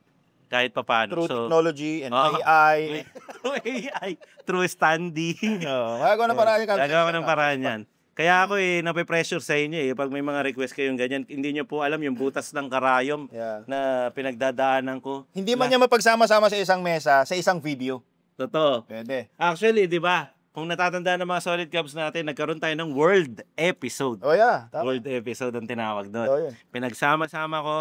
Kahit pa paano. Through technology and AI. Through AI. Through standing. Gagawa ng paraan. Gagawa ko ng paraan yan. Kaya ako nape-pressure sa inyo pag may mga request kayong ganyan, hindi nyo po alam yung butas ng karayom na pinagdadaanan ko. Hindi man niya mapagsama-sama sa isang mesa, sa isang video. Totoo. Pwede. Actually, di ba? Kung natatandaan ng mga Solid Cubs natin, nagkaroon tayo ng world episode. Oh yeah. Tama. World episode ang tinawag doon. Yun. Pinagsama-sama ko,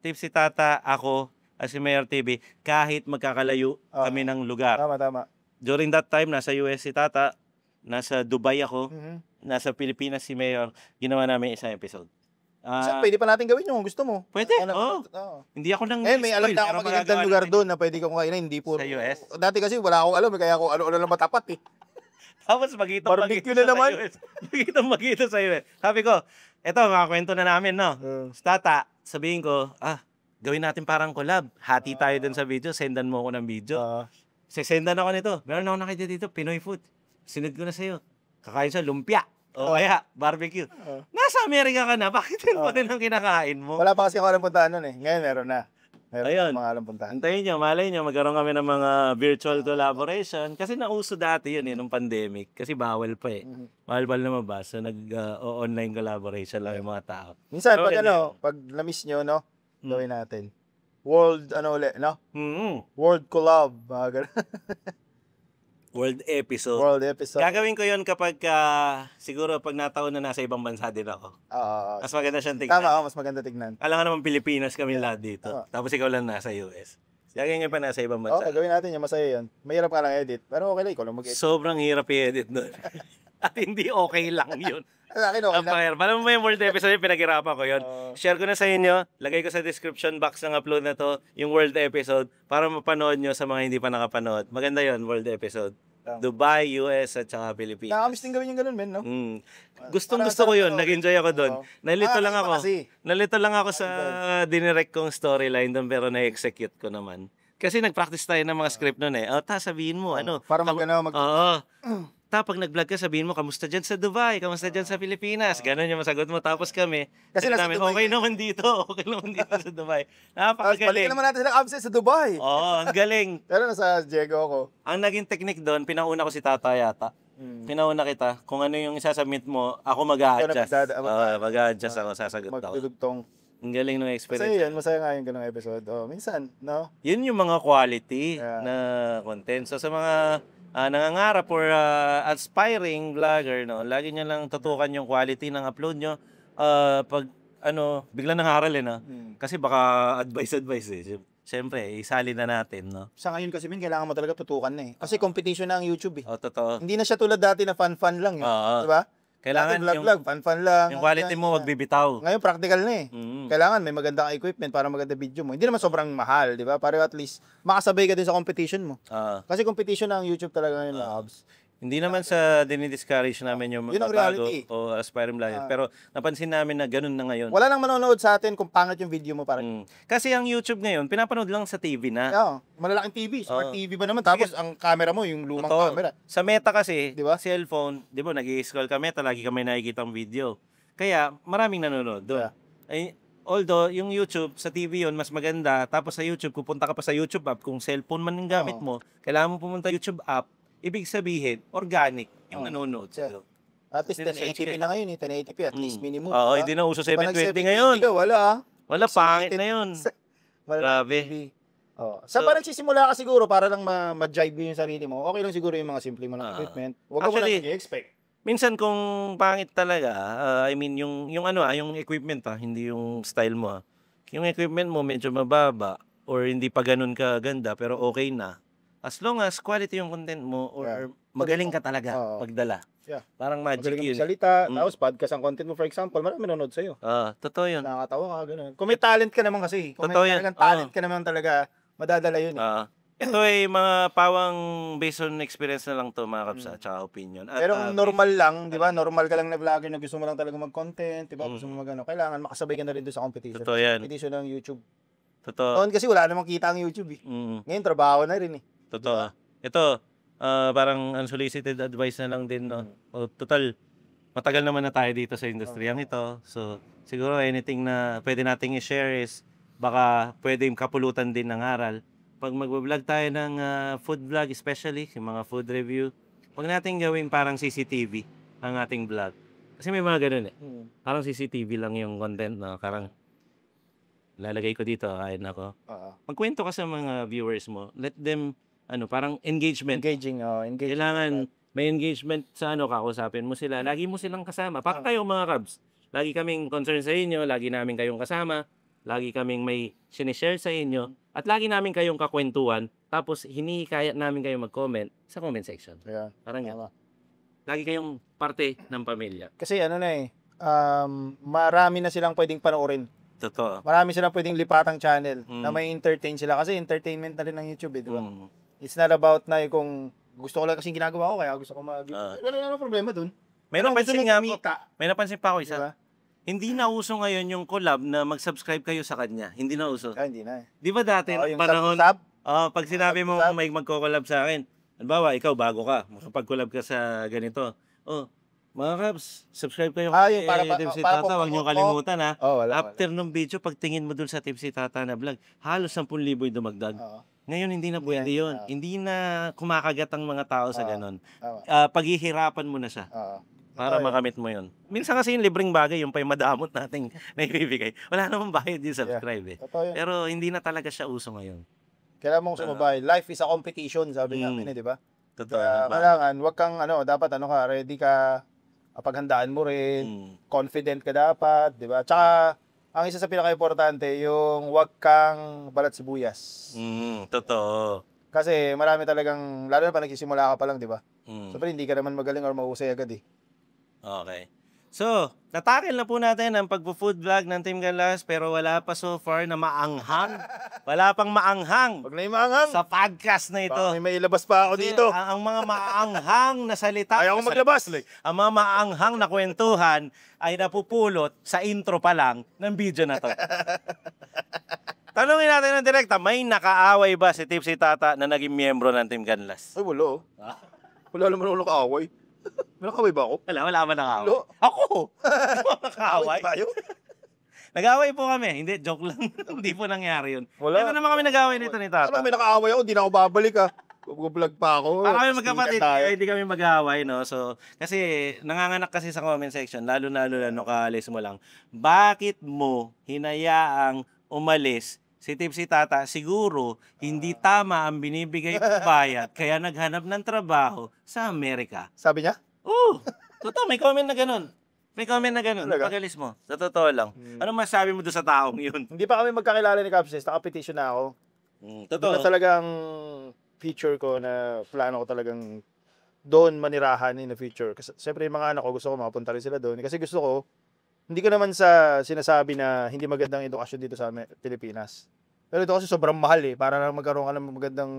Tipsy Tata, ako, at si Mayor TV, kahit magkakalayo kami ng lugar. Tama. During that time, nasa US si Tata, nasa Dubai ako, nasa Pilipinas si Mayor, ginawa namin isang episode. Pwede pa natin gawin yung gusto mo. Pwede, Hindi ako nang may alam na ako magagandang lugar doon na pwede kong kainin, hindi po. Sa US? Dati kasi wala akong alam, kaya ako ano lang matapat eh. Tapos Barbecue na naman. Magkita sa US. Sabi ko, eto, makakwento na namin, no? Tata, sabihin ko, gawin natin parang collab. Hati tayo dun sa video, sendan mo ako ng video. Sendan ako nito. Meron ako nakita dito, Pinoy food. Sinad ko na sa'yo. Kakain sa lumpia. O kaya, barbecue. Nasa Amerika ka na, bakit yun pa rin ang kinakain mo? Wala pa kasi ako alam puntahan nun eh. Ngayon meron na. Meron mga alam puntahan. Antayin nyo, malay nyo, magkaroon kami ng mga virtual collaboration. Kasi nauso dati yun nung pandemic. Kasi bawal pa eh. Bawal lumabas. So nag-online collaboration lang yung mga tao. Minsan, pag na-miss nyo, no? Gawin natin. World, no? World collab. Mga ganun. World episode. World episode. Gagawin ko yun kapag siguro pag nataon na nasa ibang bansa din ako. Mas maganda siyang tignan. Tama, mas maganda tignan. Alam nga naman Pilipinas kami lahat dito. Tapos ikaw lang nasa US. Gagawin nga pa nasa ibang bansa. Gawin natin yun. Masaya yun. Mahirap ka lang edit. Pero okay lang. Ikaw lang mag-edit. Sobrang hirap i-edit doon. At hindi okay lang yun. Sa akin okay lang. Paano mo yung world episode yung pinaghirapan ko yun? Share ko na sa inyo. Lagay ko sa description box ng upload na to yung world episode para mapanood nyo sa mga hindi pa nakapanood. Maganda yun, world episode. Dubai, US, at saka Pilipinas. Nakakamiss din gawin yung ganun, men, no? Gusto ko yun. Nag-enjoy ako doon. Nalito lang ako sa dinirect kong storyline doon pero na-execute ko naman. Kasi nag-practice tayo ng mga script noon eh. Sabihin mo, para Pag nag-vlog ka, sabihin mo, kamusta dyan sa Dubai? Kamusta dyan sa Pilipinas? Ganon yung masagot mo. Tapos kami, kasi namin, okay naman dito sa Dubai. Napakagaling. Balikan naman natin sila absent sa Dubai. Ang galing. Pero nasa Diego ako. Ang naging technique doon, pinauna ko si Tata yata. Pinauna kita. Kung ano yung isasubmit mo, ako mag-a-adjust. Mag-a-adjust ako, sasagot ako. Magtutugtong. Ang galing ng experience. Masaya nga yung ganung episode. Minsan, no? Yun yung mga quality na content. So sa mga nangangarap or aspiring vlogger, no, lagi nyo lang tutukan yung quality ng upload nyo. Pag bigla nangaral no? Kasi baka advice eh. Siyempre, isali na natin, no? Sa ngayon kasi, kailangan mo talaga tutukan na eh. Kasi competition na ang YouTube eh. Totoo. Hindi na siya tulad dati na fun-fun lang eh. Diba? Kailangan vlog, fun-fun lang. Yung quality mo, wag bibitaw. Ngayon, practical na eh. Kailangan may magandang equipment para maganda video mo. Hindi naman sobrang mahal, di ba? Para at least makasabay ka din sa competition mo. Kasi competition na ang YouTube talaga ngayon, mga kabs. Hindi naman sa dinidiscourage namin yung Yun ang mga bago reality. o aspiring vlogger. Pero napansin namin na ganun na ngayon. Wala nang manonood sa atin kung pangit yung video mo para. Kasi ang YouTube ngayon, pinapanood lang sa TV na. Malalaking TV, smart TV ba naman? Tapos ang camera mo, yung lumang Totoo. camera. Sa Meta kasi, Di ba? cellphone, di ba, nag-i-scroll ka Meta, lagi kami nakikita ang video. Kaya, maraming nanonood doon. Ay, although, yung YouTube, sa TV yon mas maganda. Tapos sa YouTube, pupunta ka pa sa YouTube app. Kung cellphone man yung gamit mo, kailangan mo pumunta YouTube app. Ibig sabihin, organic yung nanonood sa'yo. At least 1080p na ngayon, 1080p at least minimum. Oo, hindi na uso 720 ngayon. Wala. Wala, pangit na yun. Grabe. Sa parang sisimula ka siguro para lang ma-jive yung sarili mo. Okay lang siguro yung mga simple mo ng equipment. Huwag mo lang i-expect. Minsan kung pangit talaga, I mean yung equipment hindi yung style mo. Yung equipment mo medyo mababa or hindi pa ganun ka ganda pero okay na. As long as quality yung content mo or magaling ka talaga magdala. Parang magic magaling yun. Salita, tapos podcast ang content mo for example, marami nanonood sa'yo. Totoo yun. Nakakatawa ka, ganun. Kung may talent ka naman kasi, kung Totoo may yan. talagang talent ka naman talaga, madadala yun. Ito ay mga pawang based on experience na lang to mga kapsa, tsaka opinion. At, Pero normal lang, di ba? Normal ka lang na vlogger na gusto mo lang talaga mag-content, di ba? Gusto mo mag-ano. Kailangan makasabay ka na rin doon sa competition. Totoo yan. Competition ng YouTube. Totoo. Noon kasi wala namang kita ang YouTube eh. Ngayon, trabaho na rin eh. Totoo. Ito, parang unsolicited advice na lang din, no? Total, matagal naman na tayo dito sa industriyang ito. So, siguro anything na pwede nating i-share is baka pwedeng kapulutan din ng aral. Pag mag-vlog tayo ng food vlog, especially yung mga food review, huwag natin gawin parang CCTV ang ating vlog. Kasi may mga ganun eh. Parang CCTV lang yung content, no? Parang lalagay ko dito, kain ako. Magkwento ka sa mga viewers mo. Let them parang engagement. Engaging. Kailangan may engagement sa kakusapin mo sila. Lagi mo silang kasama. Para kayong mga Cubs. Lagi kaming concern sa inyo, lagi namin kayong kasama, lagi kaming may sinishare sa inyo, at lagi namin kayong kakwentuhan, tapos hinihikayat namin kayong mag-comment sa comment section. Parang yan. Lagi kayong parte ng pamilya. Kasi marami na silang pwedeng panoorin. Totoo. Marami silang pwedeng lipatang channel na may entertain sila. Kasi entertainment na rin ng YouTube, di ba? It's not about na kung gusto ko lang kasing ginagawa ko, kaya gusto ko ano problema dun? May napansin pa ako isa. Diba? Hindi na uso ngayon yung collab na mag-subscribe kayo sa kanya. Hindi na uso. Hindi na. Di ba dati, Yung panahon, sub? pag sinabi mo may magko-collab sa akin, halimbawa, ikaw bago ka, makapag-collab ka sa ganito. Mga Cubs, subscribe kayo Yung para Tipsy Tata, huwag niyo kalimutan ha. Wala. After nung video, pag tingin mo dun sa Tipsy Tata na vlog, halos 10,000 dumagdag. Ngayon, hindi na pwede yun. Hindi na kumakagat ang mga tao sa ganon. Paghihirapan mo na siya. Para makamit mo yun. Minsan kasi yung libreng bagay, yung pa yung madamot nating naibibigay. Wala namang bayad yung subscribe eh. Pero hindi na talaga siya uso ngayon. Kailangan mong sumabay. Life is a competition, sabi namin di ba? Totoo. Kailangan, wag kang dapat ready ka, paghandaan mo rin, confident ka dapat, di ba? Tsaka, ang isa sa pinaka-importante, yung wag kang balat sibuyas. Totoo. Kasi marami talagang, lalo na pa nagsisimula ka pa lang, di ba? Siyempre, hindi ka naman magaling or mahusay agad eh. Okay. So, natakil na po natin ang pagpo-food vlog ng Team Galas pero wala pa so far na maanghang. Wala pang maanghang. Wag na yung maanghang. Sa podcast na ito. Baka may ilabas pa ako dito. Ang mga maanghang na salita. Ayaw ko maglabas. Ang mga maanghang na kwentuhan ay napupulot sa intro pa lang ng video na to. Tanungin natin ng direkta, may nakaaway ba si Tipsy Tata na naging miyembro ng Team Ganlas? Ay, wala. Wala naman ako nakaaway. May nakaaway ba ako? Wala ba nakaaway? Ako! Di ba nakaaway? Nag-away po kami. Hindi, joke lang. Hindi po nangyari yun. Wala. Ano naman kami nag-away nito ni Tata? May nakaaway ako, di na ako babalik Vlog pa ako. Para kami magkapatid, hindi kami mag-away, no? So, kasi nanganganak kasi sa comment section, lalo-lalo na kaalis mo lang. Bakit mo hinayaang umalis si Tipsy Tata? Siguro, hindi tama ang binibigay ng bayad, kaya naghanap ng trabaho sa Amerika. Sabi niya? Oo. Totoo, may comment na ganun. May comment na ganun. Pag-alis mo. Sa totoo lang. Ano masabi mo doon sa taong yun? Hindi pa kami magkakilala ni Capses. Nakapetition na ako. Totoo. Doon na talagang feature ko na plano ko talagang doon manirahan in the future. Kasi siyempre yung mga anak ko gusto ko makapunta rin sila doon. Kasi gusto ko Hindi ko naman sa sinasabi na hindi magandang edukasyon dito sa Pilipinas. Pero ito kasi sobrang mahal para na magkaroon ka ng magandang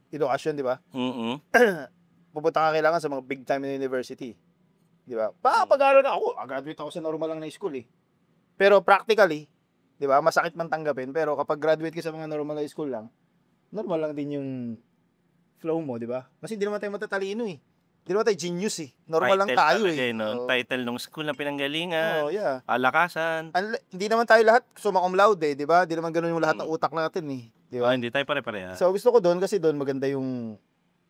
edukasyon, di ba? Pupunta ka kailangan sa mga big time na university. Di ba? Pag-aaral na ako, graduate ako sa normal lang na school Pero practically, di ba, masakit man tanggapin. Pero kapag graduate ka sa mga normal na school lang, normal lang din yung flow mo, di ba? Kasi hindi naman tayo matatalino Hindi naman tayo genius Normal lang tayo No? Title ng school na pinanggalingan, yeah. alakasan. Hindi naman tayo lahat summa cum laude, di ba? Hindi naman ganun yung lahat ng utak natin Di ba? Hindi tayo pare-pareha. So gusto ko doon kasi doon maganda yung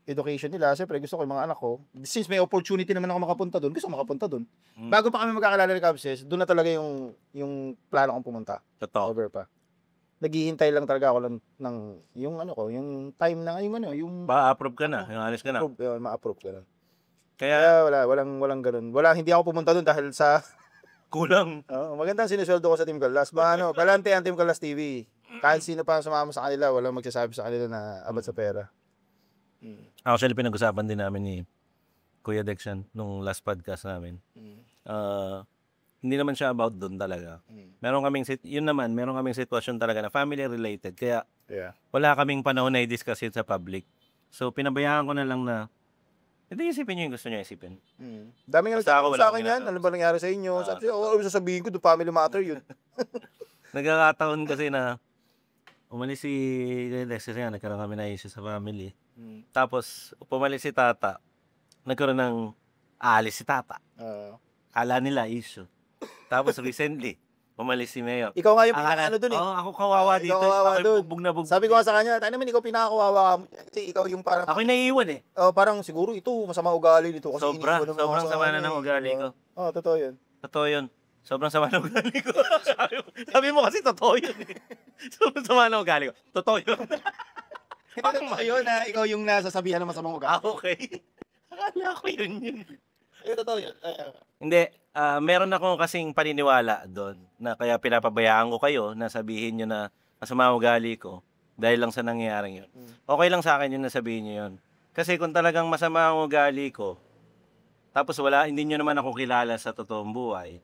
education nila. Siyempre gusto ko yung mga anak ko. Since may opportunity naman ako makapunta doon, gusto ko makapunta doon. Bago pa kami magkakilala ni Cubses, doon na talaga yung plano kong pumunta. Totoo. Over pa. Naghihintay lang talaga ako lang ng yung yung time na yung Ba-approve ka na, yung alis ka na. Ma-approve ka na. Kaya walang ganun. Hindi ako pumunta doon dahil sa kulang. magandang sinisweldo ko sa Team Kallas. Galante ang Team Kallas TV. Kahit sino pa sumama sa kanila, walang magsasabi sa kanila na abot sa pera. Actually, pinag-usapan din namin ni Kuya Dex yan nung last podcast namin. Hindi naman siya about doon talaga. Meron kaming sitwasyon talaga na family related. Kaya wala kaming panahon na i-discuss it sa public. So, pinabayaan ko na lang na hindi isipin nyo yung gusto nyo isipin. Dami nga Basta ako, nagtatanong sa wala akin akong yan. Ano ba nangyari sa inyo? Sasabihin ko, do family matter yun. Nagkakataon kasi na umalis si Dex kasi nga nagkaroon kami na issue sa family. Tapos, pumalis si Tata. Nagkaroon ng aalis si Tata. Kala nila issue. Tapos recently, umalis si Mayor. Ikaw nga yung ano dun ako kawawa dito. Ikaw kawawa Ako dun. bugbog na bugbog. Sabi ko nga sa kanya, tayo naman ikaw pinakawawa. Kasi ikaw yung parang, Ako'y naiiwan parang siguro ito, masama ugali nito. Kasi Sobrang sama na ng ugali ko. Totoo yun. Totoo yun. Sobrang sama ng ugali ko. sabi mo kasi totoo yun Sobrang sama ng ugali ko. Totoo yun. Parang yun na ikaw yung nasasabihan ng masamang ugali. Okay. Akala ko yun. Totoo yun. Hindi, meron akong kasing paniniwala doon na kaya pinapabayaan ko kayo na sabihin nyo na masama ang ugali ko dahil lang sa nangyayaring yun. Okay lang sa akin yun na sabihin nyo yun. Kasi kung talagang masama ang ugali ko, tapos hindi nyo naman ako kilala sa totoong buhay,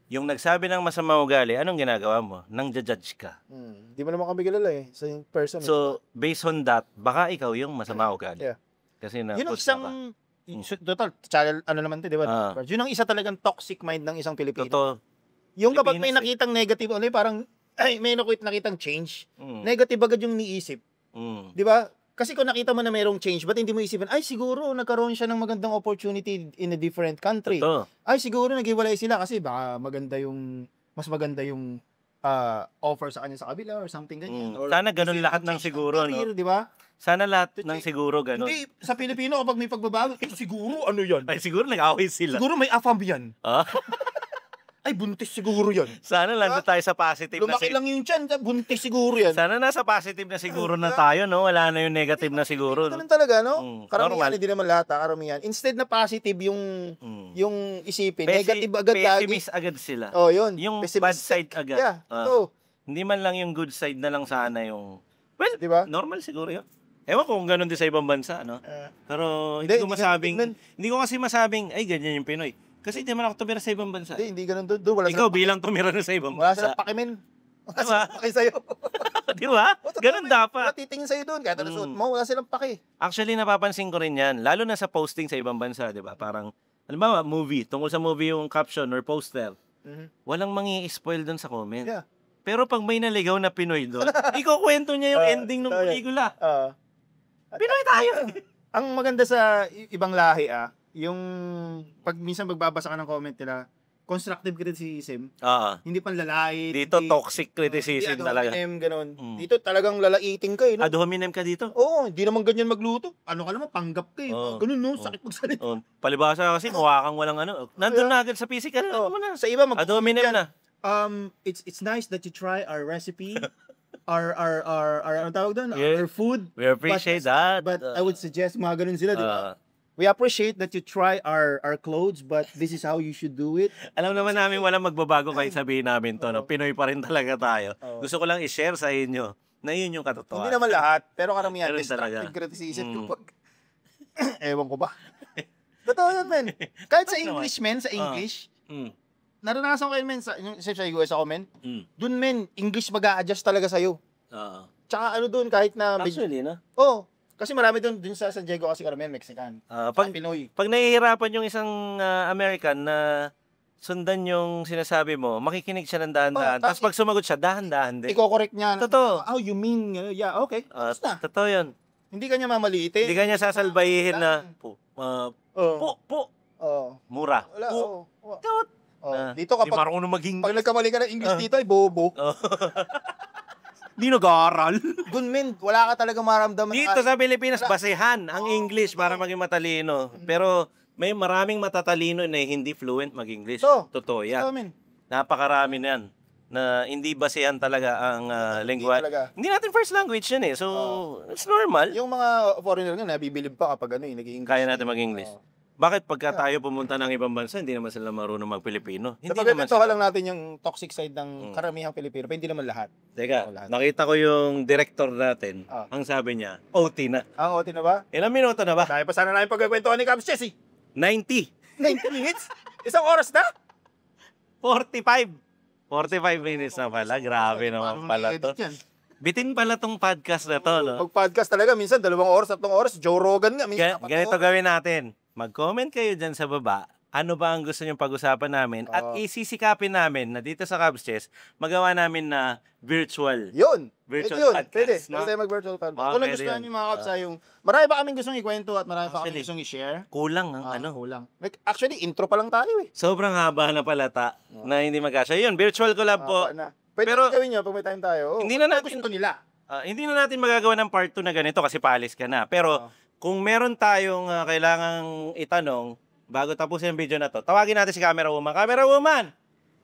yung nagsabi ng masama ang ugali, anong ginagawa mo? Nang judge ka. Hindi mo naman kami kilala sa person. So, based on that, baka ikaw yung masama ang ugali. Yeah. Kasi na Yun ang isang, total, channel, ano naman ito, di ba? Yun ang isa talagang toxic mind ng isang Pilipino. Totoo. Yung kapag may nakitang negative, parang, may nakitang change, negative agad yung niisip. Di ba? Kasi kung nakita mo na mayroong change, ba't hindi mo isipin, ay siguro nagkaroon siya ng magandang opportunity in a different country. Totoo. Ay siguro naghiwalay sila kasi baka mas maganda yung offer sa kanya sa kabila or something ganyan. Or sana ganun lahat ng siguro, no? Di ba? Sana lahat ng siguro ganun. Hindi, sa Pilipino kapag may pagbabago, siguro ano yan? Ay, siguro nag-away sila. Siguro may afam yan. Ay, buntis siguro yan. Sana nandun tayo sa positive Lumaki lang yung tiyan, buntis siguro yan. Sana nasa positive na siguro na tayo, no? Wala na yung negative na siguro. Ganun talaga, no? Karamihan, Normal. hindi naman lahat, karamihan. Instead na positive yung isipin, negative agad lagi. Pessimist agad sila. Yun. Yung Pessimist bad side agad. Yeah, Hindi man lang yung good side na lang sana yung... Well, diba? normal siguro yun. Ewan ko kung ganun din sa ibang bansa, no? Pero hindi ko kasi masabing, ay, ganyan yung Pinoy. Kasi hindi man ako tumira sa ibang bansa. Hindi ganun doon. Wala Ikaw bilang tumira na sa ibang wala bansa. silang pakimin. Wala Diba? silang paki sa'yo. Di ba? Ganun dapat. Wala titingin sa'yo doon. Kahit ano suot mo, wala silang paki. Actually, napapansin ko rin yan. Lalo na sa posting sa ibang bansa, di ba? Parang, halimbawa, movie. Tungkol sa movie yung caption or poster. Walang mangi-spoil doon sa comment. Yeah. Pero pag may naligaw na Pinoy doon, ikukwento niya yung ending ng pelikula. Pinoy tayo! Ang maganda sa ibang lahi, yung pag minsan magbabasa ka ng comment nila, constructive criticism, hindi pang lalait. Dito, toxic criticism talaga. Ganun. Dito talagang lalaiting ka, no? Ad hominem ka dito. Oo, hindi naman ganyan magluto. Ano ka naman, panggap ka, ganun, no? Sakit magsalita. Palibasa kasi, mukha kang walang ano. Nandun na agad sa physical. Sa iba, ad hominem na. It's nice that you try our recipe. Our ano tawag doon? Yeah. Our food. We appreciate that. But I would suggest mga ganun sila, di ba? We appreciate that you try our clothes, but this is how you should do it. Alam naman namin walang magbabago kahit sabihin namin to, no? Pinoy pa rin talaga tayo. Gusto ko lang i-share sa inyo na yun yung katotohanan. Hindi naman lahat, pero karamihan Pero destructive criticism kapag ewan ko ba. Totoo yan, men. Kahit sa English, men, sa English, naranasan ko yun, men, sa US ako, men. Mm. Doon, men, English mag-a-adjust talaga sa'yo. Oo. Tsaka ano doon, kahit na... Actually, no? Oh, kasi marami doon sa San Diego kasi karamihan Mexican. Pag Pinoy. nahihirapan yung isang American na sundan yung sinasabi mo, makikinig siya ng dahan-dahan. Tapos pag sumagot siya, dahan-dahan din. Iko-correct niya. Totoo. Oh, you mean, yeah, okay. Basta. Totoo yun. Hindi ka niya mamaliitin. Hindi ka niya sasalbayihin na, po, mura. Wala, Po. dito Di kapag marunong maging... pag nagkamali ka ng English dito ay bobo. Di nag-aaral. Doon, men, wala ka talaga maramdaman. Dito sa Pilipinas, basehan ang English para maging matalino. Pero may maraming matatalino na hindi fluent mag-English. Totoo yan. men. Napakarami na yan na hindi basehan talaga ang lingua. Hindi natin first language yan eh. So, it's normal. Yung mga foreigner nga, nabibilib pa kapag nag-i-English. Kaya natin mag-English. Bakit pagka tayo pumunta ng ibang bansa, hindi naman sila marunong mag-Pilipino? Hindi naman sila. Lang natin yung toxic side ng karamihang Pilipino, pero hindi naman lahat. Teka, nakita ko yung director natin. Ang sabi niya, OT na. Ang OT na ba? Ilang minuto na ba? Dahil pa sana namin pagkakwentuhan ni Cubs Chess 90. 90 minutes? Isang oras na? 45 minutes na pala. Grabe naman pala to. Bitin pala tong podcast na to, no? Pag podcast talaga, minsan 2 oras, 3 oras. Joe Rogan nga. Ganito gawin natin. Mag-comment kayo dyan sa baba. Ano ba ang gusto nyong pag-usapan namin? At isisikapin namin na dito sa Cubs Chess, magawa namin na virtual. Yun. Virtual podcast. Pwede. No? Pwede tayo mag-virtual podcast. Kung lang gusto nyo mga Cubs yung... Marami pa kaming gustong ikwento at marami pa kaming gustong i-share. Kulang ang Kulang. Actually, intro pa lang tayo eh. Sobrang haba na palata na hindi magkasya. Yun, virtual collab po. Pwede Pero gawin nyo pag may time tayo. Hindi na natin gusto nila. Hindi na natin magagawa ng part 2 na ganito kasi paalis ka na. Pero kung meron tayong kailangang itanong bago tapusin ang video na to, tawagin natin si Camera Woman. Camera Woman!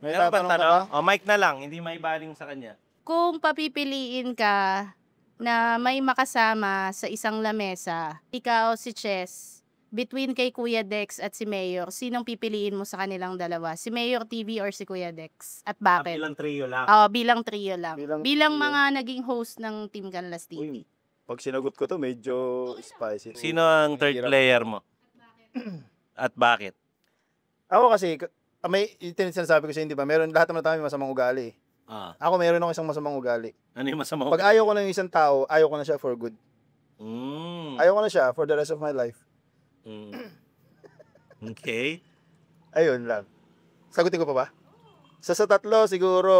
Meron ba tanong? Mic na lang, hindi may baling sa kanya. Kung papipiliin ka na may makasama sa isang lamesa, ikaw si Chess, between kay Kuya Dex at si Mayor, sinong pipiliin mo sa kanilang dalawa? Si Mayor TV or si Kuya Dex? At bakit? Bilang trio lang. Bilang trio lang. Bilang mga naging host ng Team Canlas TV. Pag sinagot ko to, medyo spicy. Sino ang third player mo? At bakit? Ako kasi, may sinasabi ko sa hindi ba, meron lahat naman tayo masamang ugali. Ako meron ako isang masamang ugali. Ano yung masamang Pag ayaw ko ng isang tao, ayaw ko na siya for good. Ayaw ko na siya for the rest of my life. Okay. Ayun lang. Sagutin ko pa ba? Sa tatlo, siguro,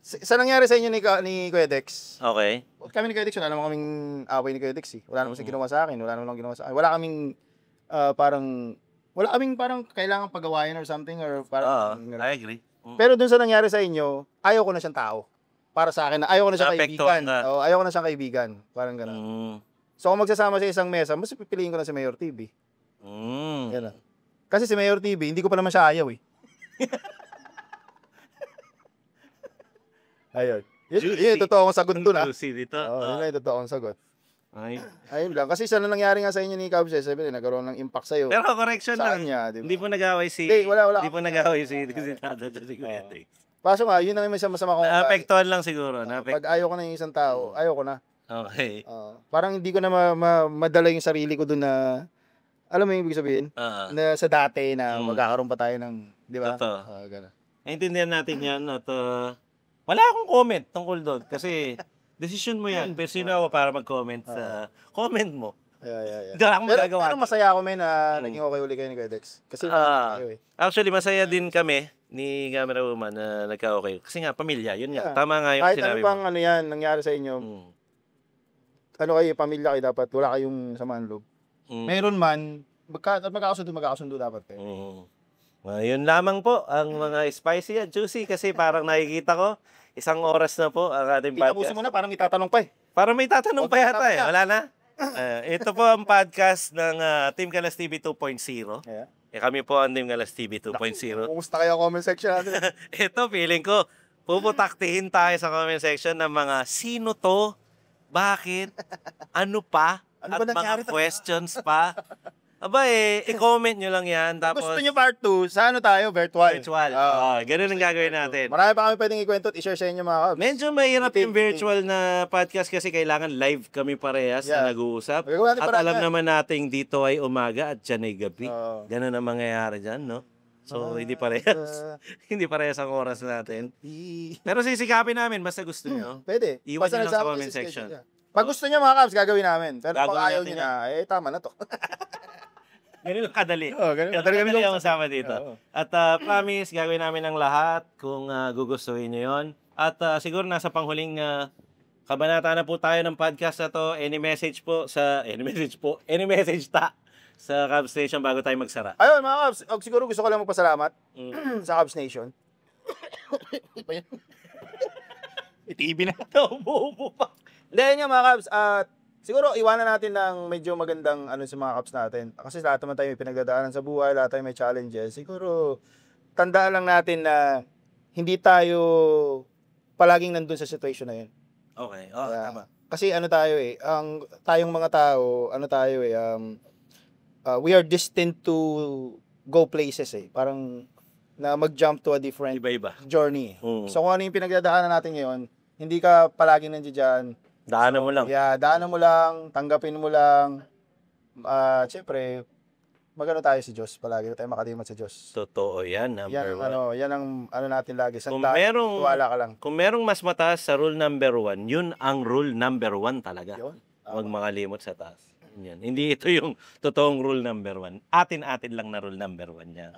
sa nangyari sa inyo ni Kuya Dex? Okay. Kami ni Kuya Dex, wala naman kaming away ni Kuya Dex eh. Wala naman siya ginawa sa akin, wala naman ginawa sa akin. Wala kaming parang kailangan pagawain or something or parang... I agree. Pero dun sa nangyari sa inyo, ayaw ko na siyang tao. Para sa akin, ayaw ko na siyang kaibigan. Ayaw ko na siyang kaibigan. Parang gano'n. So kung magsasama sa isang mesa, mas pipiliin ko na si Mayor TV. Gano'n. Kasi si Mayor TV, hindi ko pa naman siya ayaw eh. Ayun. Yun yung totoo kong sagot doon ah. Juicy dito. Yun yung totoo kong sagot. Ayun lang. Kasi isa na nangyari nga sa inyo ni Cubs, sabi nagkaroon ng impact sa'yo. Pero correction lang. Niya, diba? Hindi po nag-away si... Wala. Hindi po nag-away si Kuya Dex. Paso nga, yun ang may masama ko. Naapektuhan lang siguro. Pag ayaw ko na yung isang tao, ayaw ko na. Okay. Parang hindi ko na madala yung sarili ko doon na, alam mo yung ibig sabihin? Na sa dati na magkakaroon pa tayo ng, di ba? Totoo. Gano'n. Naintindihan natin yan at wala akong comment tungkol doon kasi decision mo yan. Pero sino ako para mag-comment sa comment mo? Yeah. Hindi akong magagawa. Pero masaya ako na naging okay uli kayo ni Kuya Dex. Kasi actually, masaya din kami ni Camera Woman na nagka-okay. Kasi nga, pamilya. Yun nga. Tama nga yung kahit sinabi ano pang ano yan, nangyari sa inyo, ano kayo, pamilya kayo dapat, wala kayong samaan loob. Meron man, magkakasundo dapat kayo. Yun lamang po ang mga spicy at juicy kasi parang nakikita ko, 1 oras na po ang ating podcast. Itapusin mo na, parang itatanong pa eh. Parang may tatanong pa yata eh. Wala na? Ito po ang podcast ng Team Canlas TV 2.0. Yeah. Kami po ang Team Canlas TV 2.0. Kumusta kayo comment section natin? Ito, feeling ko, puputaktihin tayo sa comment section ng mga sino to, bakit, ano pa, ano at ba nangyari mga questions pa. Aba i-comment nyo lang yan. Tapos, gusto nyo part 2, sa ano tayo? Virtual. Ganun ang gagawin natin. Marami pa kami pwedeng ikwento at i-share sa inyo mga Cubs. Medyo mahirap yung virtual na podcast kasi kailangan live kami parehas na nag-uusap. At alam naman natin dito ay umaga at dyan ay gabi. Ganun ang mangyayari dyan, no? So, hindi parehas. Hindi parehas ang oras natin. Pero sisikapin namin, basta gusto nyo. Pwede. Iwan Basta nyo lang sa nagsama comment sa schedule section. niya. Pag gusto niya mga Kabs, gagawin namin. Pero Gagawin pag ayaw natin niya na, tama na to. Ganun lang kadali. Ganun. Kadali ang usama dito. Oo. At promise, gagawin namin ang lahat kung gugustuhin nyo yun. At siguro nasa panghuling kabanata na po tayo ng podcast na to. Any message sa Cubs Station bago tayo magsara. Ayun mga Kabs, siguro gusto ko lang magpasalamat sa Kabs Nation. TV na. Umuubo pa. Hindi nga mga Kabs, siguro iwanan natin ng medyo magandang sa mga Kabs natin. Kasi lahat naman tayo may pinagdadaanan sa buhay, lahat tayo may challenges. Siguro tandaan lang natin na hindi tayo palaging nandun sa situation na yun. Okay, tama. Kasi tayong mga tao, we are destined to go places Parang na mag-jump to a different Iba-iba. journey. Mm. So kung ano yung pinagdadaanan natin ngayon, hindi ka palaging nandiyan dyan. Daanan mo lang. Yeah, daanan mo lang, tanggapin mo lang. Siyempre, magano tayo sa Diyos, palagi tayo makadimat sa Diyos. Totoo yan, number one. Yan ang natin lagi. Kung merong, tuwala ka lang. kung merong mas mataas sa rule number 1, yun ang rule number 1 talaga. Yun. Huwag makalimot sa taas. Yan. Hindi ito yung totoong rule number 1. Atin-atin lang na rule number 1 yan.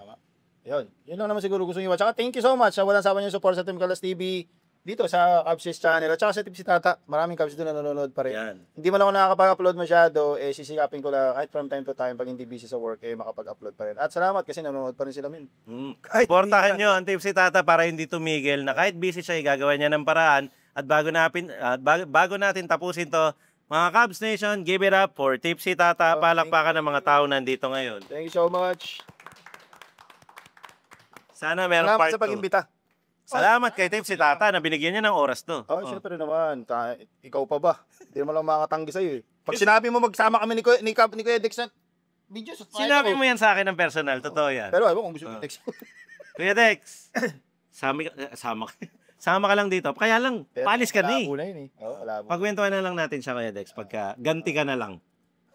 Yun lang naman siguro gusto nyo. Tsaka thank you so much sa walang sawa nyo support sa Team Kalas TV dito sa Cubs channel. At saka sa Team si Tata, maraming Cubs doon na nanonood pa rin. Yan. Hindi man ako nakakapag-upload masyado, sisikapin ko lang kahit from time to time pag hindi busy sa work, makapag-upload pa rin. At salamat kasi nanonood pa rin sila min. Portahan nyo ang tip si Tata para hindi tumigil na kahit busy siya, gagawa niya ng paraan. At bago natin tapusin to, mga Cubs Nation, give it up for Tipsy Tata. Palakpakan ng mga tao nandito ngayon. Thank you so much. Sana meron Salamat part sa 2. pag-imbita. Salamat kay Tipsy Tata na binigyan niya ng oras to. Syempre naman. Ikaw pa ba? Hindi naman lang makatanggi sa'yo Pag sinabi mo magsama kami ni Kuya Dex na videos. Sinabi mo yan sa akin ng personal. Totoo yan. Pero ayaw kung gusto mo Dex. Kuya Dex, sama ka lang dito. Kaya lang, palis ka na Malabo na yun Malabo. Pagkwentuhan na lang natin siya, Kuya Dex. Pagka ganti ka na lang.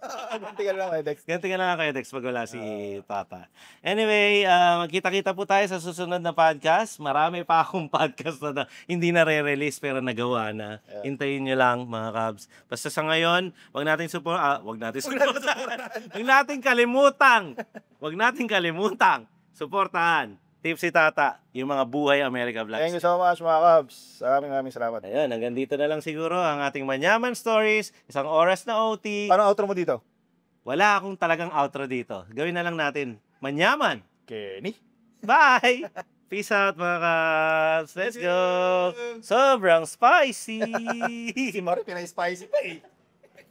Ganti ka lang Kuya Dex. Ganti ka na lang, Kuya Dex, pag wala si Tata. Anyway, magkita-kita po tayo sa susunod na podcast. Marami pa akong podcast na hindi na re-release pero nagawa na. Hintayin nyo lang, mga Cubs. Basta sa ngayon, wag nating kalimutang suportahan Tipsy Tata, yung mga buhay America Vlogs. Thank you so much mga Cubs. Maraming salamat. Ayun, hanggang dito na lang siguro ang ating Manyaman Stories. Isang oras na OT. Paano outro mo dito? Wala akong talagang outro dito. Gawin na lang natin. Manyaman. Kenny. Bye! Peace out mga Cubs. Let's go! Sobrang spicy! Si Mari, pinay-spicy pa